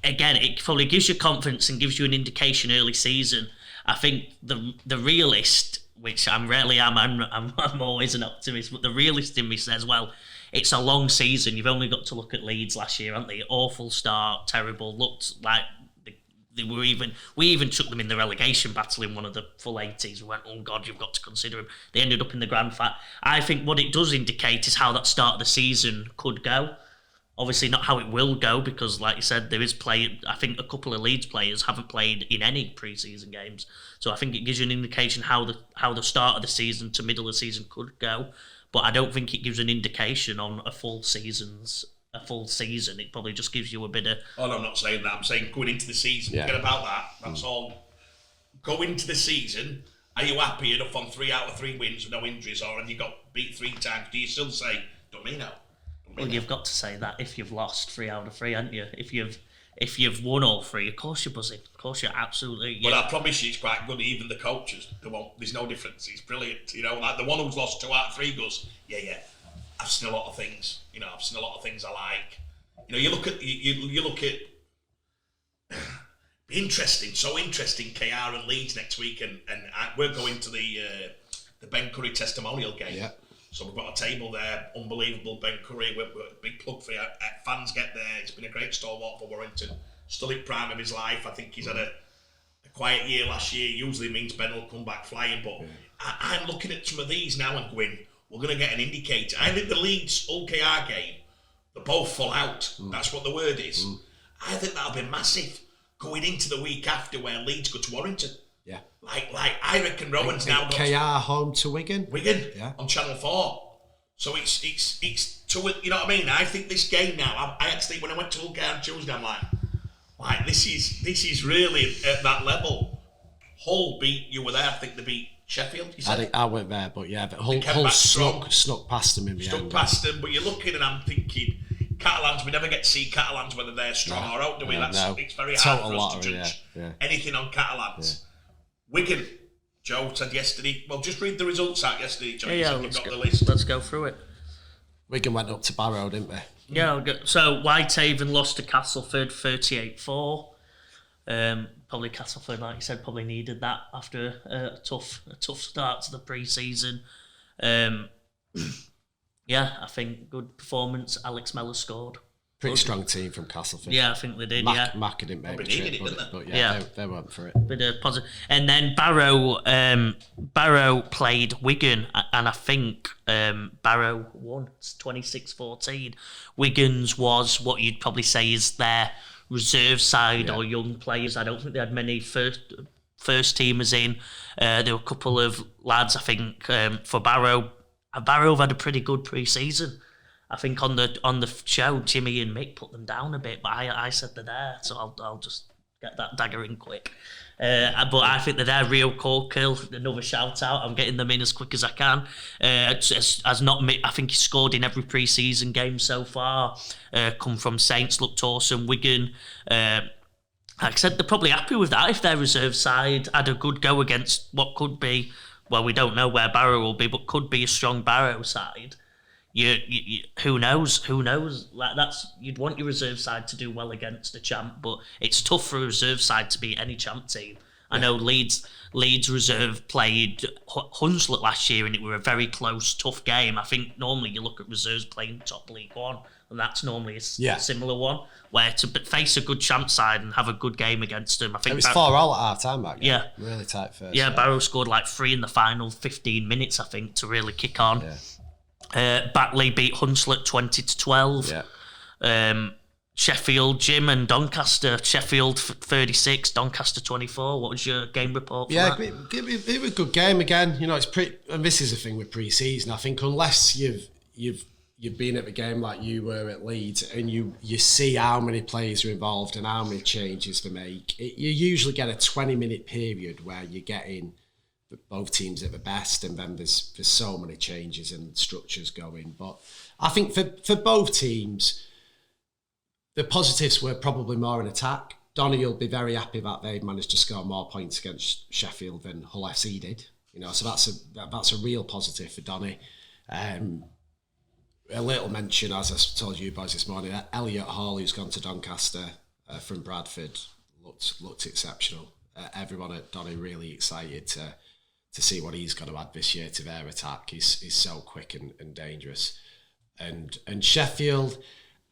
again, it probably gives you confidence and gives you an indication early season. I think the realist, which I rarely am, I'm always an optimist, but the realist in me says, well, it's a long season. You've only got to look at Leeds last year, haven't they? Awful start, terrible. Looked like we even took them in the relegation battle in one of the full 80s. We went, oh God, you've got to consider them. They ended up in the grand final. I think what it does indicate is how that start of the season could go. Obviously not how it will go, because like you said, there is I think a couple of Leeds players haven't played in any pre-season games. So I think it gives you an indication how the start of the season to middle of the season could go. But I don't think it gives an indication on a full season. It probably just gives you a bit of... Oh, no, I'm not saying that. I'm saying going into the season. Yeah. Forget about that. That's all. Go into the season. Are you happy enough on 3 out of 3 wins with no injuries, or have you got beat 3 times? Do you still say, don't mean no? Well, you've got to say that if you've lost 3 out of 3, haven't you? If you've if you've won all three, of course you're buzzing. Of course you're absolutely. But I promise you, it's quite good. Even the coaches, there's no difference. It's brilliant. Like the one who's lost 2 out of 3 goes, yeah. I've seen a lot of things. I've seen a lot of things I like. You look at you look at. So interesting. KR and Leeds next week, and we're going to the Ben Curry testimonial game. Yeah. So we've got a table there, unbelievable. Ben Curry, we're a big plug for you. Fans get there. He's been a great stalwart for Warrington. Still in prime of his life. I think he's had a quiet year last year. Usually means Ben will come back flying. But I'm looking at some of these now and going, we're going to get an indicator. I think the Leeds KR game, they're both full out. That's what the word is. I think that'll be massive going into the week after where Leeds go to Warrington. Yeah. Like I reckon Rowan's now got KR home to Wigan. Yeah. On Channel 4. So it's to, you know what I mean? I think this game now, I actually, when I went to look at on Tuesday, I'm like this is really at that level. Hull beat, you were there, I think they beat Sheffield, you said? I went there, but Hull snuck past them in the end. Snuck past them, but you're looking and I'm thinking, Catalans, we never get to see Catalans whether they're strong or out, do we? It's very hard for us to judge anything on Catalans. Wigan, Joe said yesterday, well, just read the results out yesterday, Joe. Yeah, let's go through it. Wigan went up to Barrow, didn't they? Yeah, so Whitehaven lost to Castleford 38-4. Probably Castleford, like you said, probably needed that after a tough start to the pre-season. Yeah, I think good performance. Alex Mellor scored. Pretty strong team from Castleford. Yeah, I think they did. Macca didn't make the trip, but they went for it. Bit of positive. And then Barrow played Wigan, and I think Barrow won 26-14. Wigan's was what you'd probably say is their reserve side or young players. I don't think they had many first teamers in. There were a couple of lads, I think, for Barrow. Barrow have had a pretty good pre-season. I think on the show, Jimmy and Mick put them down a bit, but I said they're there, so I'll just get that dagger in quick. But I think they're there. Rio Corkill, another shout out. I'm getting them in as quick as I can. As not Mick, I think he scored in every pre-season game so far. Come from Saints, looked awesome. Wigan. Like I said, they're probably happy with that if their reserve side had a good go against what could be. Well, we don't know where Barrow will be, but could be a strong Barrow side. You who knows? Like you'd want your reserve side to do well against a champ, but it's tough for a reserve side to beat any champ team. I know Leeds reserve played Hunslet last year, and it were a very close, tough game. I think normally you look at reserves playing top League One, and that's normally a similar one where to face a good champ side and have a good game against them. I think it was 4-all at half time back. Yeah, really tight first. Yeah, Barrow scored like 3 in the final 15 minutes, I think, to really kick on. Yeah. Batley beat Hunslet 20-12. Yeah. Sheffield, Jim and Doncaster. Sheffield 36, Doncaster 24. What was your game report for that? It was a good game again. It's pretty, and this is the thing with pre-season. I think unless you've been at the game like you were at Leeds and you see how many players are involved and how many changes they make, you usually get a 20-minute period where you're getting both teams at the best, and then there's so many changes and structures going. But I think for both teams, the positives were probably more in attack. Donny will be very happy that they managed to score more points against Sheffield than Hull FC did. So that's a real positive for Donny. A little mention, as I told you boys this morning, Elliot Hall, who's gone to Doncaster from Bradford, looked exceptional. Everyone at Donny really excited to see what he's going to add this year to their attack. He's so quick and dangerous. And Sheffield,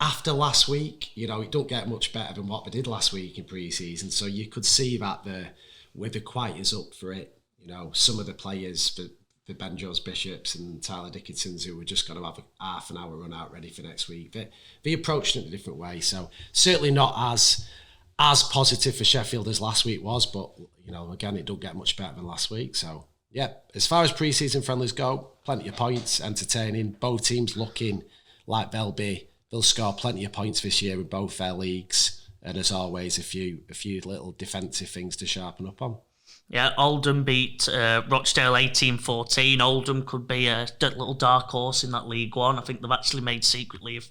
after last week, it don't get much better than what they did last week in pre-season. So you could see that the quiet is up for it. Some of the players, the Ben Jones Bishops and Tyler Dickinsons, who were just going to have a half an hour run out ready for next week, they approached it in a different way. So certainly not as positive for Sheffield as last week was, but again, it don't get much better than last week. So yeah, as far as pre-season friendlies go, plenty of points, entertaining. Both teams looking like they'll score plenty of points this year in both their leagues, and as always, a few little defensive things to sharpen up on. Yeah, Oldham beat Rochdale 18-14. Oldham could be a little dark horse in that League One. I think they've actually made secretly a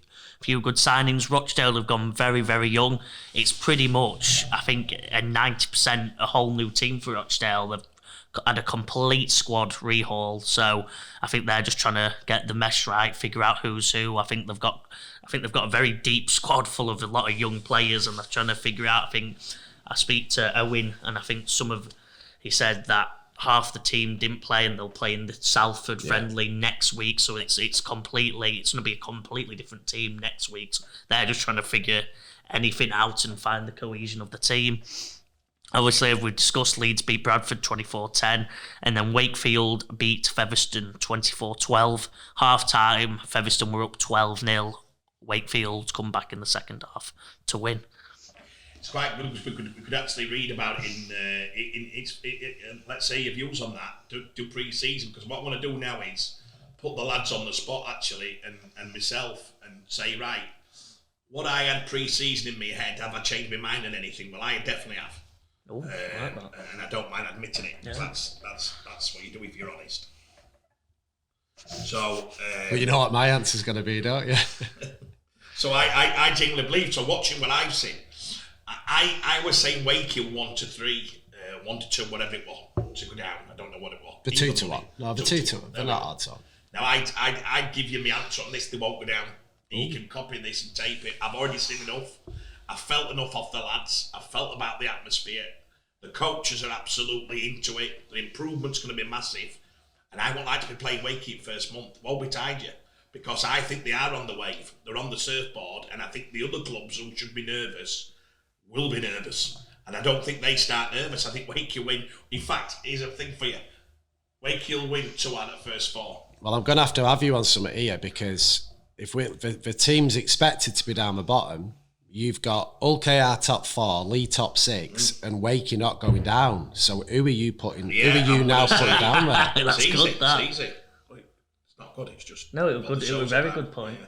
few good signings. Rochdale have gone very, very young. It's pretty much, I think, a 90% a whole new team for Rochdale. They've had a complete squad rehaul, so I think they're just trying to get the mesh right, figure out who's who. I think they've got a very deep squad full of a lot of young players, and they're trying to figure out. I think I speak to Owen, and I think he said that half the team didn't play, and they'll play in the Salford friendly next week. So it's going to be a completely different team next week. So they're just trying to figure anything out and find the cohesion of the team. Obviously, as we discussed, Leeds beat Bradford 24-10, and then Wakefield beat Featherstone 24-12. Half time, Featherstone were up 12-0. Wakefield come back in the second half to win. It's quite good because we could actually read about it in let's say your views on that. Do pre-season, because what I want to do now is put the lads on the spot actually and myself and say, right, what I had pre-season in my head, have I changed my mind on anything? Well, I definitely have. Oh, I like that. And I don't mind admitting it. Yeah. That's what you do if you're honest. So, but you know what my answer's going to be, don't you? So I genuinely believe. So watching what I've seen, I was saying Wakefield 1-3, 1-2, whatever it was, to go down. I don't know what it was. The 2-1. No, the 2-1. They're not odds on. Now I'd give you my answer on this. They won't go down. You can copy this and tape it. I've already seen enough. I've felt enough off the lads. I've felt about the atmosphere. The coaches are absolutely into it. The improvement's going to be massive. And I won't like to be playing Wakefield first month. Woe betide you. Because I think they are on the wave. They're on the surfboard. And I think the other clubs who should be nervous will be nervous. And I don't think they start nervous. I think Wakefield win. In fact, here's a thing for you. Wakefield win 2 out of the first 4. Well, I'm going to have you on something here, because if the team's expected to be down the bottom, you've got Hull KR top 4, Lee top 6, and Wakey not going down. So who are you putting? Yeah, who are you now putting down there? That's it's good. easy, That. It's easy. It's not good. It's just No, it was good. It was a very good point. Yeah.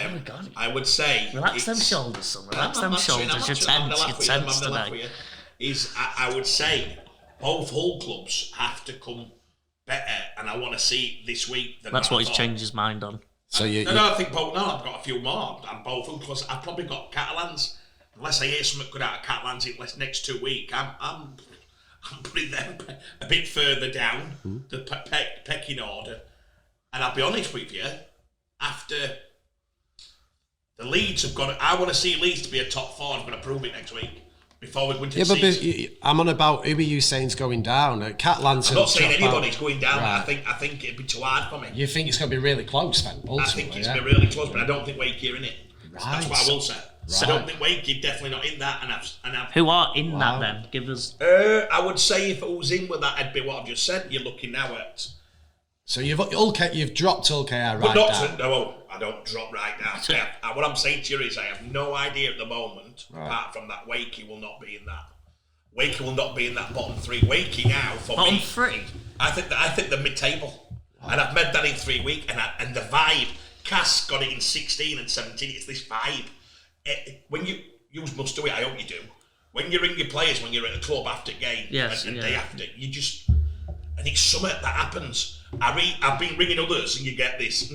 Oh my God. I would say Relax them shoulders, son. Relax them shoulders. You're tense. You're tense today. I would say both Hull clubs have to come better, and I want to see this week. That's what he's changed his mind on. So I think both. No, I've got a few more. I'm both of them, because I've probably got Catalans. Unless I hear something good out of Catalans in the next 2 weeks, I'm putting them a bit further down the pecking order. And I'll be honest with you, after the Leeds have got, I want to see Leeds to be a top 4. I'm going to prove it next week before we win the season. I'm on about who are you saying's going down? Catalans. I'm not saying anybody's going down. Right. I think it'd be too hard for me. You think it's going to be really close then? Ultimately, I think it's going to be really close, but I don't think Wakey are in it. Right. That's what I will say. Right. I don't think Wakey definitely not in that. And I've Who are in that then? Give us. I would say if it was in with that, it'd be what I've just said. You're looking now at. So you've dropped Hull KR right But not down. no, I don't drop right down. What I'm saying to you is I have no idea at the moment, apart from that Wakey will not be in that. Wakey will not be in that bottom 3. Wakey now for Bottom me. 3? I think they're mid-table, and I've made that in 3 weeks. And the vibe, Cass got it in 16 and 17. It's this vibe. When you must do it, I hope you do. When you ring your players when you're at a club after game, and day after, you just, and it's something that happens. I've been ringing others, and you get this.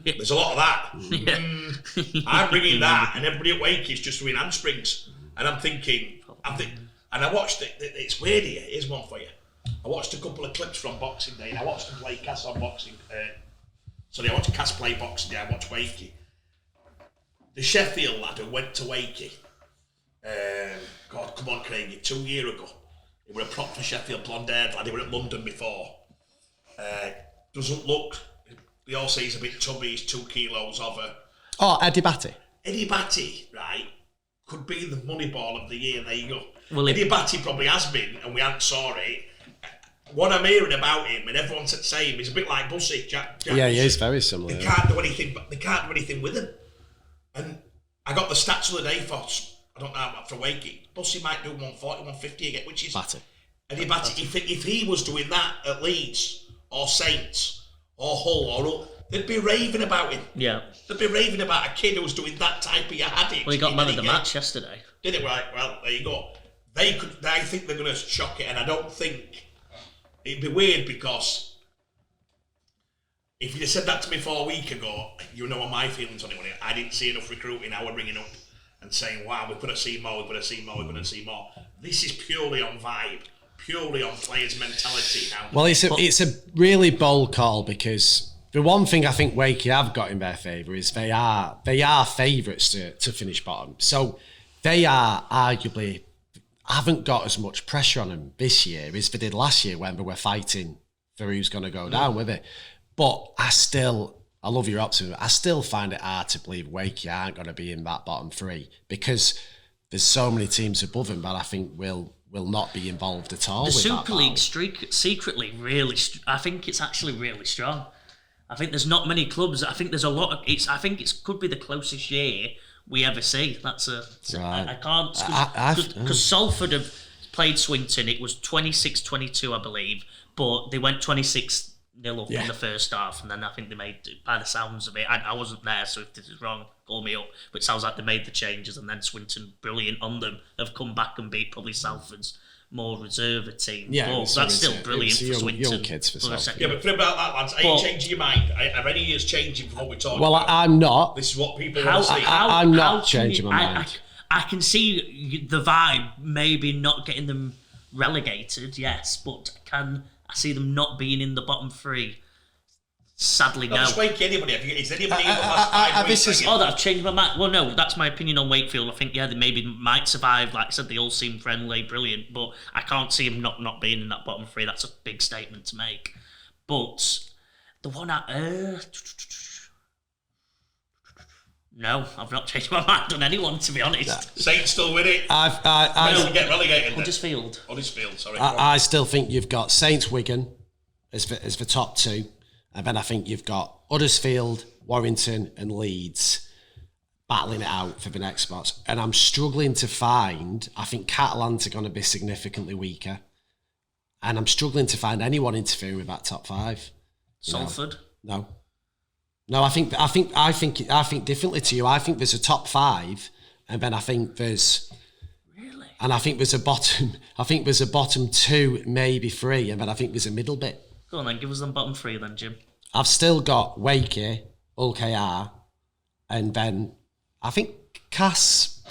There's a lot of that. I'm ringing that, and everybody at Wakey's just doing handsprings, and I'm thinking. And I watched it. It's weird here. Here's one for you. I watched a couple of clips from Boxing Day, and I watched them play Cass on Boxing. I watched Cass play Boxing Day. I watched Wakey. The Sheffield lad who went to Wakey. God, come on, Craig. 2 years ago, he was a prop for Sheffield, blonde-haired lad. He was at London before. Doesn't look. They all say he's a bit chubby. He's 2 kilos over. Oh, Eddie Batty. Eddie Batty, right? Could be the money ball of the year. There you go. Well, Eddie Batty probably has been, and we hadn't saw it. What I'm hearing about him, and everyone's saying, he's a bit like Bussy. Jack Yeah, he Bussy. is very similar. They can't do anything, but they can't do anything with him. And I got the stats of the day for, I don't know, for Wakey. Bussy might do 140, 150 again, which is Batty. Eddie Batty. If he was doing that at Leeds or Saints or Hull or they'd be raving about him. Yeah. They'd be raving about a kid who was doing that type of addict. Well, he got man of the match yesterday. Did it right? Well, there you go. I think they're going to shock it, and I don't think it'd be weird because if you'd said that to me 4 weeks ago, you know what my feelings on it. I didn't see enough recruiting. Now we're ringing up and saying, "Wow, we're going to see more. We're going to see more. We're going to see more." This is purely on vibe, purely on players' mentality now. Well, it's a really bold call because the one thing I think Wakey have got in their favour is they are favourites to finish bottom. So they are arguably haven't got as much pressure on them this year as they did last year when they were fighting for who's going to go down with it. But I love your optimism. I still find it hard to believe Wakey aren't going to be in that bottom three because there's so many teams above them that I think will not be involved at all. The with Super that League secretly really, I think it's actually really strong. I think there's not many clubs. I think there's a lot of. I think it could be the closest year we ever see. That's Right. I can't because Salford have played Swinton. It was 26-22, I believe, but they went 26-0 up in the first half, and then I think they made, by the sounds of it, I wasn't there, so if this is wrong, call me up. But it sounds like they made the changes, and then Swinton, brilliant on them, have come back and beat probably Salford's more reserve team. Yeah, but that's still brilliant for Swinton. Young kids for Salford. Yeah, but think about that, lads. Are you changing your mind? Are any years changing from what we're talking Well, about? I'm not. This is what people want to see. I'm not changing my mind. I can see the vibe maybe not getting them relegated, yes, but I see them not being in the bottom three? Sadly, no. Just Wakey, anybody? Is anybody in the last 5 weeks? That I've changed my mind. Well, no, that's my opinion on Wakefield. I think, they maybe might survive. Like I said, they all seem friendly, brilliant, but I can't see them not being in that bottom three. That's a big statement to make. But the one no, I've not changed my mind on anyone, to be honest. Saints still with it. I get relegated. Huddersfield, sorry. I still think you've got Saints, Wigan as the top two. And then I think you've got Huddersfield, Warrington and Leeds battling it out for the next spots. And I'm struggling to find, I think Catalans are going to be significantly weaker. And I'm struggling to find anyone interfering with that top five. Salford? No, I think differently to you. I think there's a top five, and then I think there's... Really? And I think there's a bottom two, maybe three, and then I think there's a middle bit. Go on then, give us them bottom three then, Jim. I've still got Wakey, Hull KR, and then I think Cass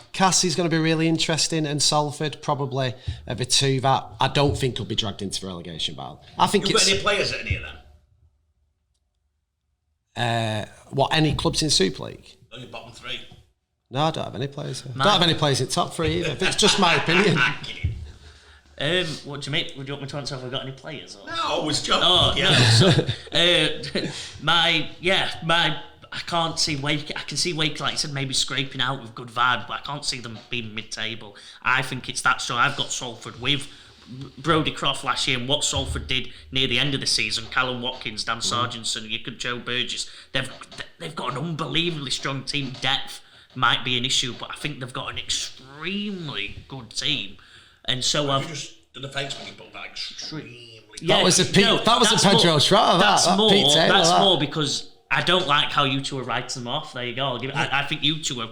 is going to be really interesting, and Salford probably are the two that I don't think will be dragged into the relegation battle. I think You've got any players at any of them? Any clubs in Super League? Only bottom three. No, I don't have any players. I don't have any players in top three either. It's just my opinion. What do you mean? Would you want me to answer if I've got any players? Or? No, it was joking. Oh, yeah. No, I can't see Wake. I can see Wake, like you said, maybe scraping out with good vibe, but I can't see them being mid-table. I think it's that strong. I've got Salford with Brodie Croft last year and what Salford did near the end of the season. Callum Watkins, Dan Sargentson, you could Joe Burgess. They've got an unbelievably strong team. Depth might be an issue, but I think they've got an extremely good team. And so I've just the defence when you put that extremely. That was a Pedro Schroeder. That's more because I don't like how you two are writing them off. There you go. I think you two are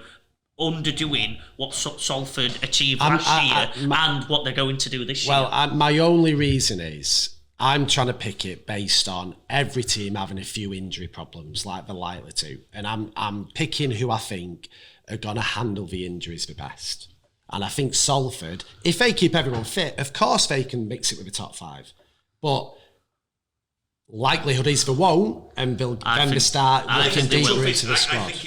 underdoing what Salford achieved last year and what they're going to do this year. Well, my only reason is I'm trying to pick it based on every team having a few injury problems like they're likely to, and I'm picking who I think are going to handle the injuries the best. And I think Salford, if they keep everyone fit, of course they can mix it with the top five. But likelihood is they won't, and they'll start looking deeper into the squad. I think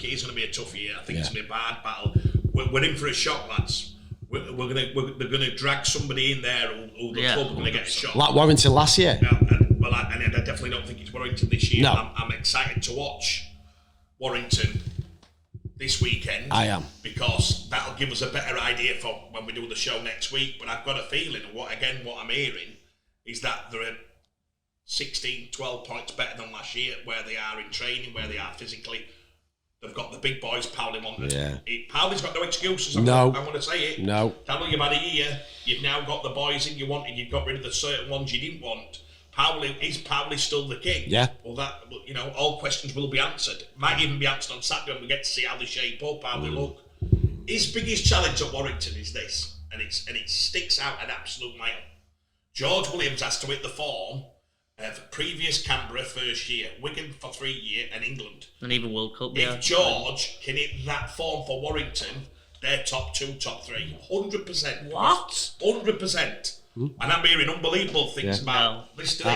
it is going to be a tough year. I think it's going to be a bad battle. We're in for a shock, lads. They're going to drag somebody in there who the club are going to get a shock. Like Warrington last year. Yeah, and I definitely don't think it's Warrington this year. No. I'm excited to watch Warrington this weekend. I am. Because that'll give us a better idea for when we do the show next week. But I've got a feeling, what I'm hearing, is that they're 16, 12 points better than last year, where they are in training, where they are physically. They've got the big boys, Powley wanted. Yeah. Powley's got no excuses. I'm going to say it. No. Tell you've had a year. You've now got the boys in you wanted. You've got rid of the certain ones you didn't want. Is Powley still the king? Yeah. Well, all questions will be answered. Might even be answered on Saturday when we get to see how they shape up, how they look. His biggest challenge at Warrington is this, and it sticks out an absolute mile. George Williams has to hit the form of previous Canberra first year, Wigan for 3 years, and England. And even World Cup, If George can hit that form for Warrington, they're top 2, top 3. 100%. What? 100%. And I'm hearing unbelievable things about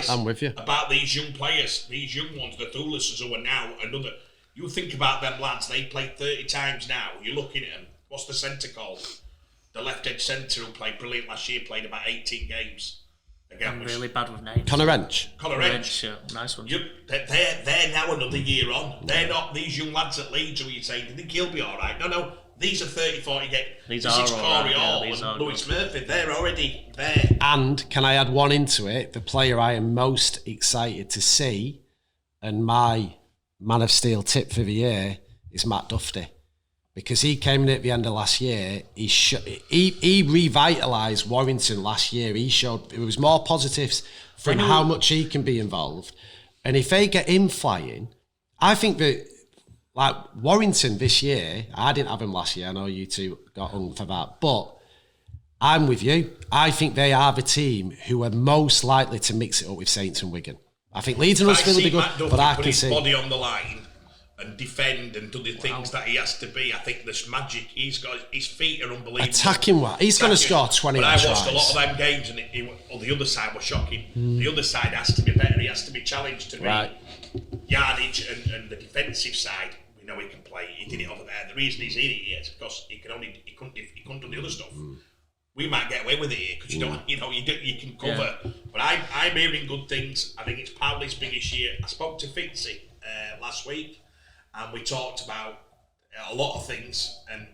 I'm with you. About these young players, these young ones, the Thulis's who are now another. You think about them lads, they played 30 times now. You're looking at them. What's the centre called? The left edge centre who played brilliant last year, played about 18 games. Again, I'm really bad with names. Connor Wrench. Yeah. Nice one. They're now another year on. They're not these young lads at Leeds who you say, do you think he'll be all right? No. These are 30, 40 games. These are Corey Hall and Lewis Murphy. They're already there. And can I add one into it? The player I am most excited to see, and my Man of Steel tip for the year, is Matt Duffy. Because he came in at the end of last year, he revitalised Warrington last year. He showed there was more positives from how much he can be involved. And if they get him flying, I think that, like Warrington this year, I didn't have him last year. I know you two got hung for that. But I'm with you. I think they are the team who are most likely to mix it up with Saints and Wigan. I think Leeds and Huddersfield will be good, but I can see... body on the line and defend and do the things that he has to be. I think there's magic. He's got his feet are unbelievable. Attacking what? He's going to score 20 But I watched tries. a lot of them games, and the other side was shocking. The other side has to be better. He has to be challenged to be yardage and the defensive side. We know he can play. He did it over there. The reason he's in it here is because he couldn't do the other stuff. We might get away with it here because you can cover. Yeah. But I'm hearing good things. I think it's Powley's biggest year. I spoke to Fitzy last week, and we talked about a lot of things. And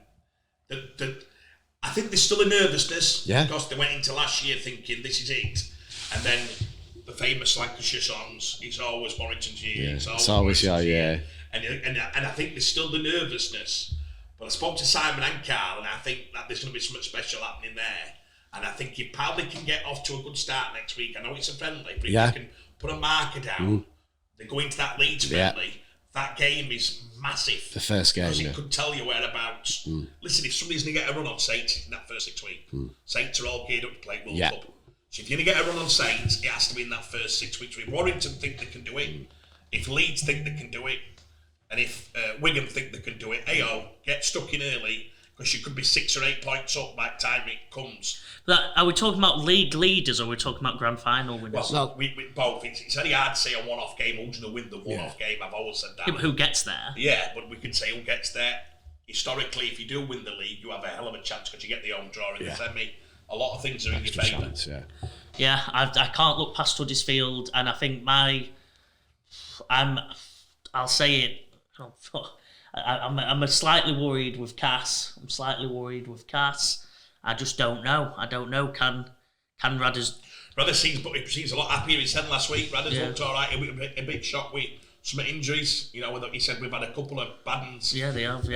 I think there's still a nervousness because they went into last year thinking this is it, and then the famous Lancashire songs. It's always Warrington's year. Yeah. It's always yeah. And I think there's still the nervousness. But I spoke to Simon and Carl, and I think that there's going to be something special happening there. And I think he probably can get off to a good start next week. I know it's a friendly, but if you can put a marker down, they go into that Leeds friendly. That game is massive. The first game, because it could tell you whereabouts. Listen, if somebody's going to get a run on Saints in that first 6 weeks, Saints are all geared up to play World Cup. So if you're going to get a run on Saints, it has to be in that first 6 weeks. If Warrington think they can do it, if Leeds think they can do it, and if Wigan think they can do it, get stuck in early because you could be 6 or 8 points up by the time it comes. Are we talking about league leaders or are we talking about grand final winners? Well, we both. It's very hard to say a one-off game who's going to win the one-off game. I've always said that. Yeah, but who gets there? Yeah, but we can say who gets there. Historically, if you do win the league, you have a hell of a chance because you get the home draw in the semi. A lot of things are in your favour. Yeah, I can't look past Huddersfield, and I think I'll say it. I'm slightly worried with Cass. I just don't know. Can Radders... Radders seems a lot happier. He said last week, Radders looked all right. A bit shocked with some injuries. He said we've had a couple of bad ones. Yeah, they have,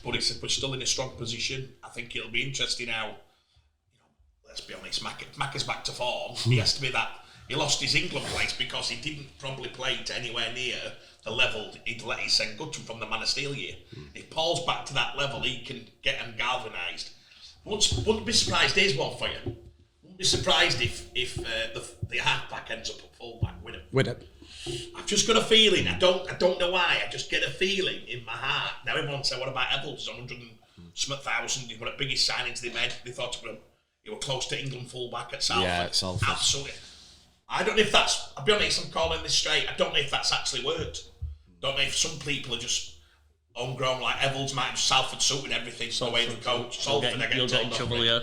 but he said we're still in a strong position. I think it'll be interesting how, let's be honest, Macca's back to form. He has to be that. He lost his England place because he didn't probably play to anywhere near the level he'd let his St. Gutton from the Man of Steel year. If Paul's back to that level, he can get them galvanised. Wouldn't be surprised. Here's one for you. Wouldn't be surprised if the half-back ends up at full-back with him. I've just got a feeling. I don't know why. I just get a feeling in my heart. Now everyone said, what about Evans? 100,000. He was the biggest signings they made. They thought he were close to England full-back at Salford. Yeah, at Salford. Absolutely. I don't know if that's... I'll be honest, I'm calling this straight. I don't know if that's actually worked. Don't know if some people are just homegrown, like Evans, might have Salford suiting everything the way the coach. Salford, you'll get in trouble, yeah.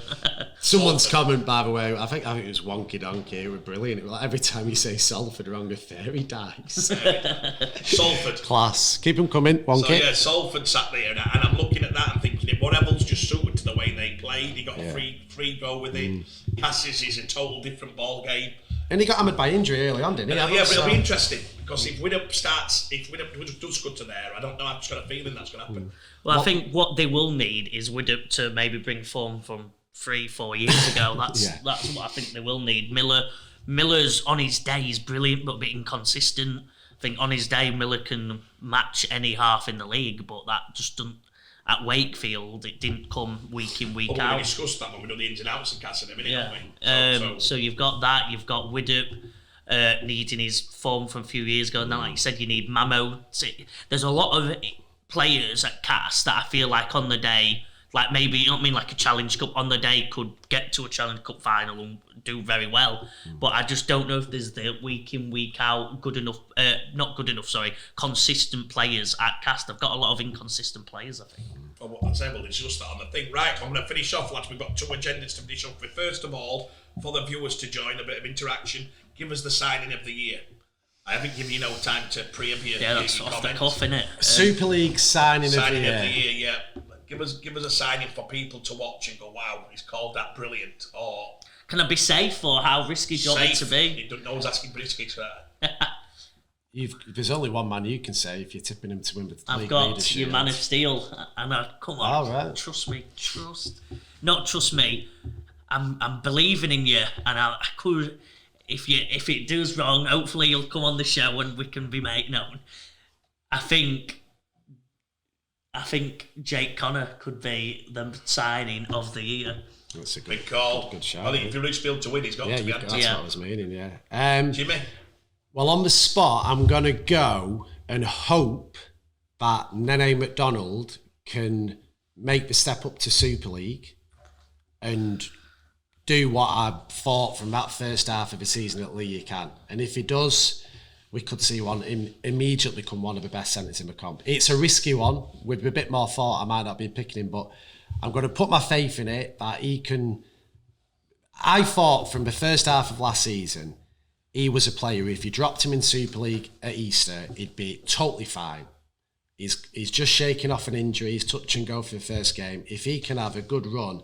Someone's comment, by the way, I think it was Wonky Donkey, it was brilliant. It was like every time you say Salford wrong, a fairy dies. Salford. Class. Keep them coming, Wonky. So yeah, Salford sat there, and I'm looking at that and thinking, what Evans just suited to the way they played. He got a free go with it. Cassius is a total different ball game. And he got hammered by injury early on, didn't he? Yeah, but it'll be interesting because if Widdop does go to there, I don't know. I've just got a feeling that's going to happen. Well, I think what they will need is Widdop to maybe bring form from 3-4 years ago. That's what I think they will need. Miller's on his day is brilliant, but a bit inconsistent. I think on his day Miller can match any half in the league, but that just doesn't. at Wakefield, it didn't come week in, week Well, out. we discussed that when we done the ins and outs of Cass in a minute, Yeah. haven't we? So you've got that. You've got Widdop needing his form from a few years ago. And then, like you said, you need Mamo. There's a lot of players at Cass that I feel like on the day, like maybe, you know what I mean, like a Challenge Cup on the day could get to a Challenge Cup final and do very well. But I just don't know if there's the week in, week out consistent players at Cass. They've got a lot of inconsistent players, I think. Well, what I'd say, well, it's just that on the thing. Right, I'm going to finish off, lads. We've got 2 agendas to finish off with. First of all, for the viewers to join, a bit of interaction, give us the signing of the year. I haven't given you no time to preview. Yeah, that's off the cuff, innit? Super League signing of the Signing year. of the year, yeah. Give us a signing for people to watch and go, wow, he's called that brilliant. Or can I be safe, or how risky do you want it to be? He don't know who's asking risky, sir. There's only one man you can say if you're tipping him to win the league I've got leadership. your Man of Steel, and come on, All right. trust me, not trust me. I'm believing in you, and I could, if it does wrong, hopefully you'll come on the show and we can be made known. I think Jake Connor could be the signing of the year. That's a Big call. Good shout. I think if you reach field to win, he's got to be. That's Yeah. what I was meaning, yeah. Jimmy? Well, on the spot, I'm going to go and hope that Nene McDonald can make the step up to Super League and do what I thought from that first half of the season at Lee you can. And if he does, we could see him immediately become one of the best centres in the comp. It's a risky one. With a bit more thought, I might not be picking him, but I'm going to put my faith in it that he can. I thought from the first half of last season, he was a player, if you dropped him in Super League at Easter, he'd be totally fine. He's just shaking off an injury, he's touch and go for the first game. If he can have a good run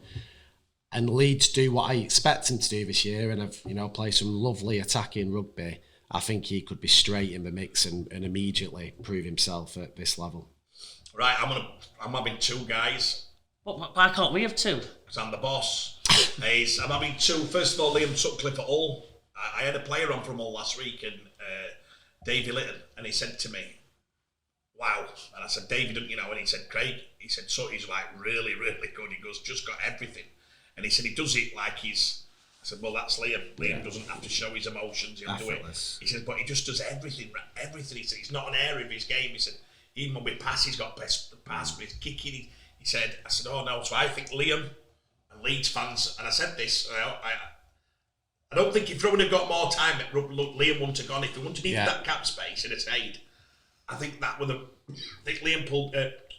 and Leeds do what I expect him to do this year and have, play some lovely attacking rugby, I think he could be straight in the mix and immediately prove himself at this level. Right, I'm having 2 guys. Why can't we have 2? Because I'm the boss. I'm having 2. First of all, Liam Sutcliffe at Hull. I had a player on from Hull last week, and Davey Litton, and he said to me, wow. And I said, Davey, don't you know? And he said, Craig, he said, so he's like really, really good. He goes, just got everything. And he said, he does it like he's, I said, well, that's Liam. Liam doesn't have to show his emotions. He'll do it. He said, but he just does everything. Everything. He said, it's not an area of his game. He said, even with pass, he's got best pass, with his kicking. He said, I said, oh no. So I think Liam and Leeds fans, and I said this, I don't think if Rowan had got more time, Liam wouldn't have gone. If he wouldn't have needed that cap space in his head, I think that would have. I think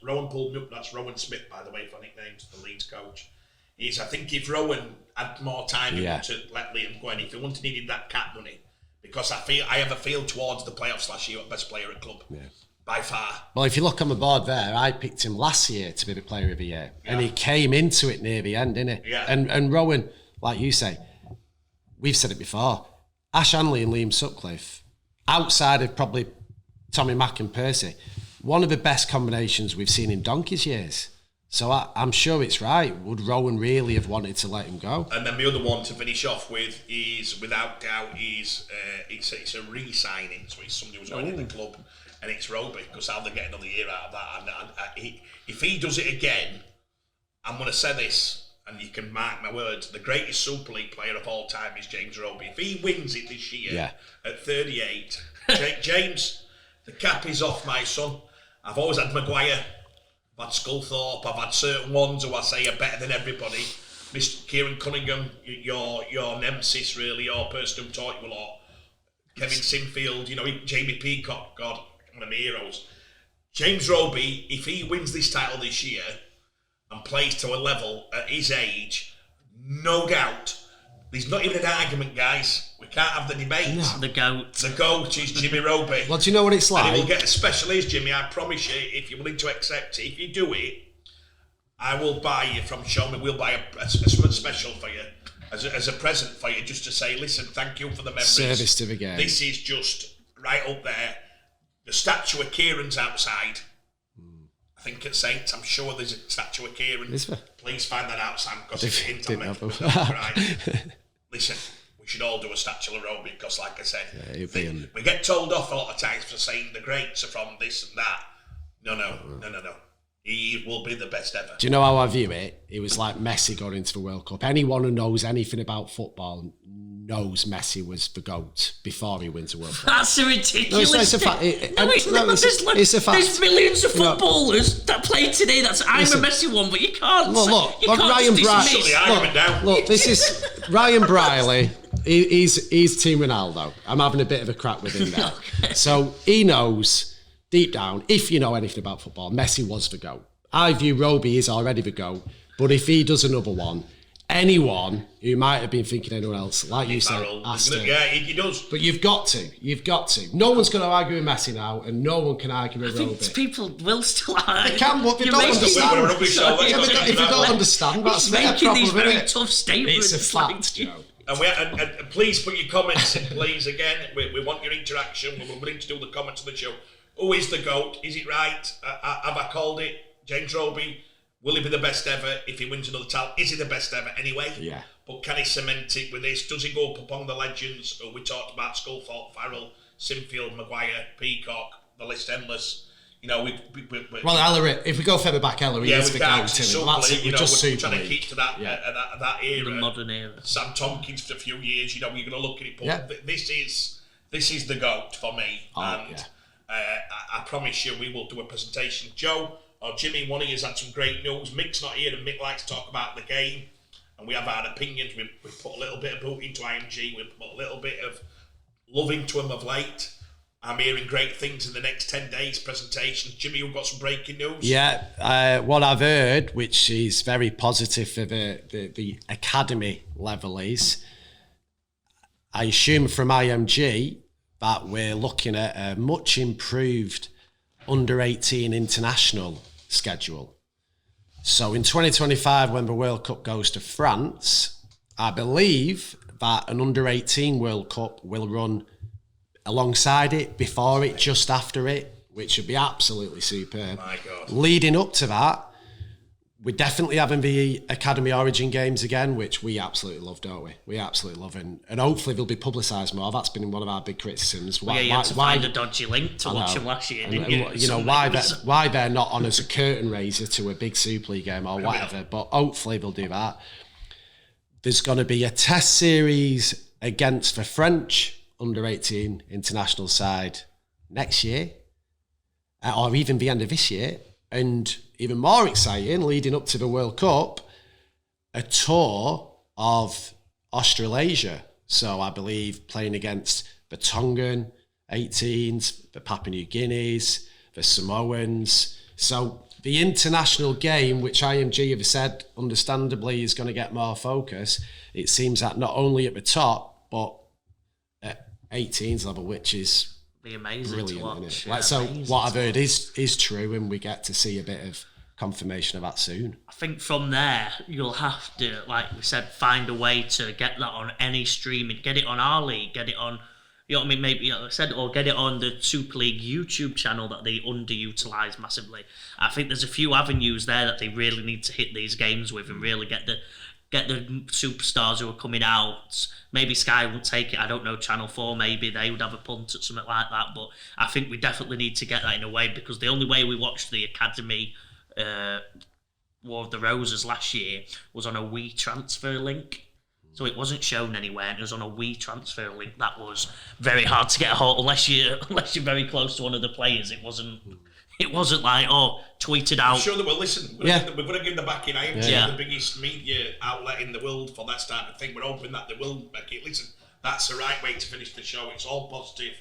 Rowan pulled me up. That's Rowan Smith, by the way, for nicknames, the Leeds coach. I think if Rowan had more time, he would to let Liam go in. If he wouldn't have needed that cap money, because I have a feel towards the playoffs last year, best player at club. Yeah. By far. Well, if you look on the board there, I picked him last year to be the player of the year. Yeah. And he came into it near the end, didn't he? Yeah. And Rowan, like you say, we've said it before, Ash Hanley and Liam Sutcliffe, outside of probably Tommy Mack and Percy, one of the best combinations we've seen in donkey's years. So I'm sure it's right. Would Rowan really have wanted to let him go? And then the other one to finish off with is, without doubt, it's a re-signing. So it's somebody who's going in the club, and it's Rugby, because how they're getting another year out of that. And if he does it again, I'm going to say this, and you can mark my words, the greatest Super League player of all time is James Rugby. If he wins it this year at 38, James, the cap is off, my son. I've always had Maguire, I've had Sculthorpe, I've had certain ones who I say are better than everybody. Mr. Kieran Cunningham, your nemesis really, your person who taught you a lot. Kevin Sinfield, Jamie Peacock, God, one of my heroes. James Roby, if he wins this title this year and plays to a level at his age, no doubt, there's not even an argument, guys. We can't have the debate. No. The GOAT. The GOAT is Jimmy Roby. Well, do you know what it's like? And he will get a special ears, Jimmy, I promise you, if you're willing to accept it. If you do it, I will buy you from Showman. We'll buy a something special for you as a present for you, just to say, listen, thank you for the memories. Service to the game. This is just right up there. The statue of Kieran's outside. I think at Saints, I'm sure there's a statue of Kieran. Is there? Please find that out, Sam, because it's a hint on me. Right. Listen, we should all do a statue of Roby, because like I said, we get told off a lot of times for saying the greats are from this and that. No. will be the best ever. Do you know how I view it? It was like Messi going into the World Cup. Anyone who knows anything about football knows Messi was the GOAT before he wins the World Cup. That's a ridiculous. No, it's a fact. It's a fact. There's millions of footballers that play today. I'm a Messi one, but you can't. Look, Ryan Briley. Look, this is Ryan Briley. He's Team Ronaldo. I'm having a bit of a crack with him there. Okay. So he knows deep down, if you know anything about football, Messi was the GOAT. I view Roby is already the GOAT, but if he does another one, anyone who might have been thinking anyone else, like you said, has to. Yeah, he does. But you've got to. No one's going to argue with Messi now, and no one can argue with Roby. People will still argue. They can, but they don't understand. If you don't understand, that's their making problem, these very isn't it? tough statements. It's a fact, Joe. And please put your comments in, please. Again, we want your interaction. We're willing to do the comments of the show. Who is the GOAT? Is it right? Have I called it? James Roby? Will he be the best ever if he wins another title? Is he the best ever anyway? Yeah. But can he cement it with this? Does he go up among the legends who we talked about? Sculthorpe, Farrell, Sinfield, Maguire, Peacock, the list endless. You know, well, Ellery, if we go further back, Ellery is the GOAT. That's it. We're just we're trying to keep to that that era, the modern era. Sam Tompkins for a few years. You know, you're going to look at it. But this is the GOAT for me, I promise you, we will do a presentation. Joe or Jimmy, one of you has had some great news. Mick's not here, and Mick likes to talk about the game, and we have our opinions. We put a little bit of boot into IMG. We put a little bit of love into him of late. I'm hearing great things in the next 10 days presentations. Jimmy, you've got some breaking news? Yeah, what I've heard, which is very positive for the academy level, is I assume from IMG that we're looking at a much improved under-18 international schedule. So in 2025, when the World Cup goes to France, I believe that an under-18 World Cup will run alongside it, before it, just after it, which would be absolutely superb. My God. Leading up to that, we're definitely having the Academy Origin games again, which we absolutely love, don't we? We absolutely love it. And hopefully they'll be publicised more. That's been one of our big criticisms. You had to find a dodgy link to watch them last year, didn't you? You know, why they're not on as a curtain raiser to a big Super League game or whatever, but hopefully they'll do that. There's going to be a test series against the French under-18 international side next year, or even the end of this year. And even more exciting, leading up to the World Cup, a tour of Australasia. So I believe playing against the Tongan 18s, the Papua New Guineas, the Samoans. So the international game, which IMG have said, understandably, is going to get more focus, it seems that not only at the top, but at 18s level, which is be amazing brilliant, to watch. Isn't it? So what I've heard is true, and we get to see a bit of confirmation of that soon. I think from there, you'll have to, like we said, find a way to get that on any streaming, get it on our league, get it on, you know what I mean, maybe, like I said, or get it on the Super League YouTube channel that they underutilise massively. I think there's a few avenues there that they really need to hit these games with and really get the superstars who are coming out. Maybe Sky won't take it, I don't know, Channel 4 maybe they would have a punt at something like that, but I think we definitely need to get that in a way, because the only way we watched the Academy War of the Roses last year was on a Wii transfer link. So it wasn't shown anywhere, and it was on a Wii transfer link. That was very hard to get a hold, unless you're very close to one of the players. It wasn't like, tweeted out. I'm sure they will listen. We're going to give the backing. IMG, the biggest media outlet in the world for that type of thing. We're hoping that they will make it. Listen, that's the right way to finish the show. It's all positive.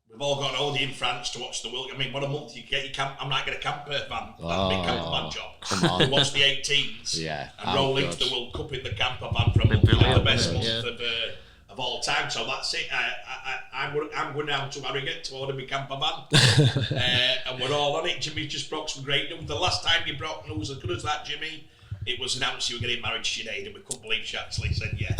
We've all got an holiday in France to watch the World. I mean, what a month you get. You camp. I'm not going to camper van. That big camper van job. Come on. To watch the 18s. And roll into the World Cup in the camper van for a month. The best month of all time. So that's it. I'm going down to Harrogate to order my camper van. And we're all on it. Jimmy just brought some great news. The last time you brought news as good as that, Jimmy, it was announced you were getting married to Sinead, and we couldn't believe she actually said yes.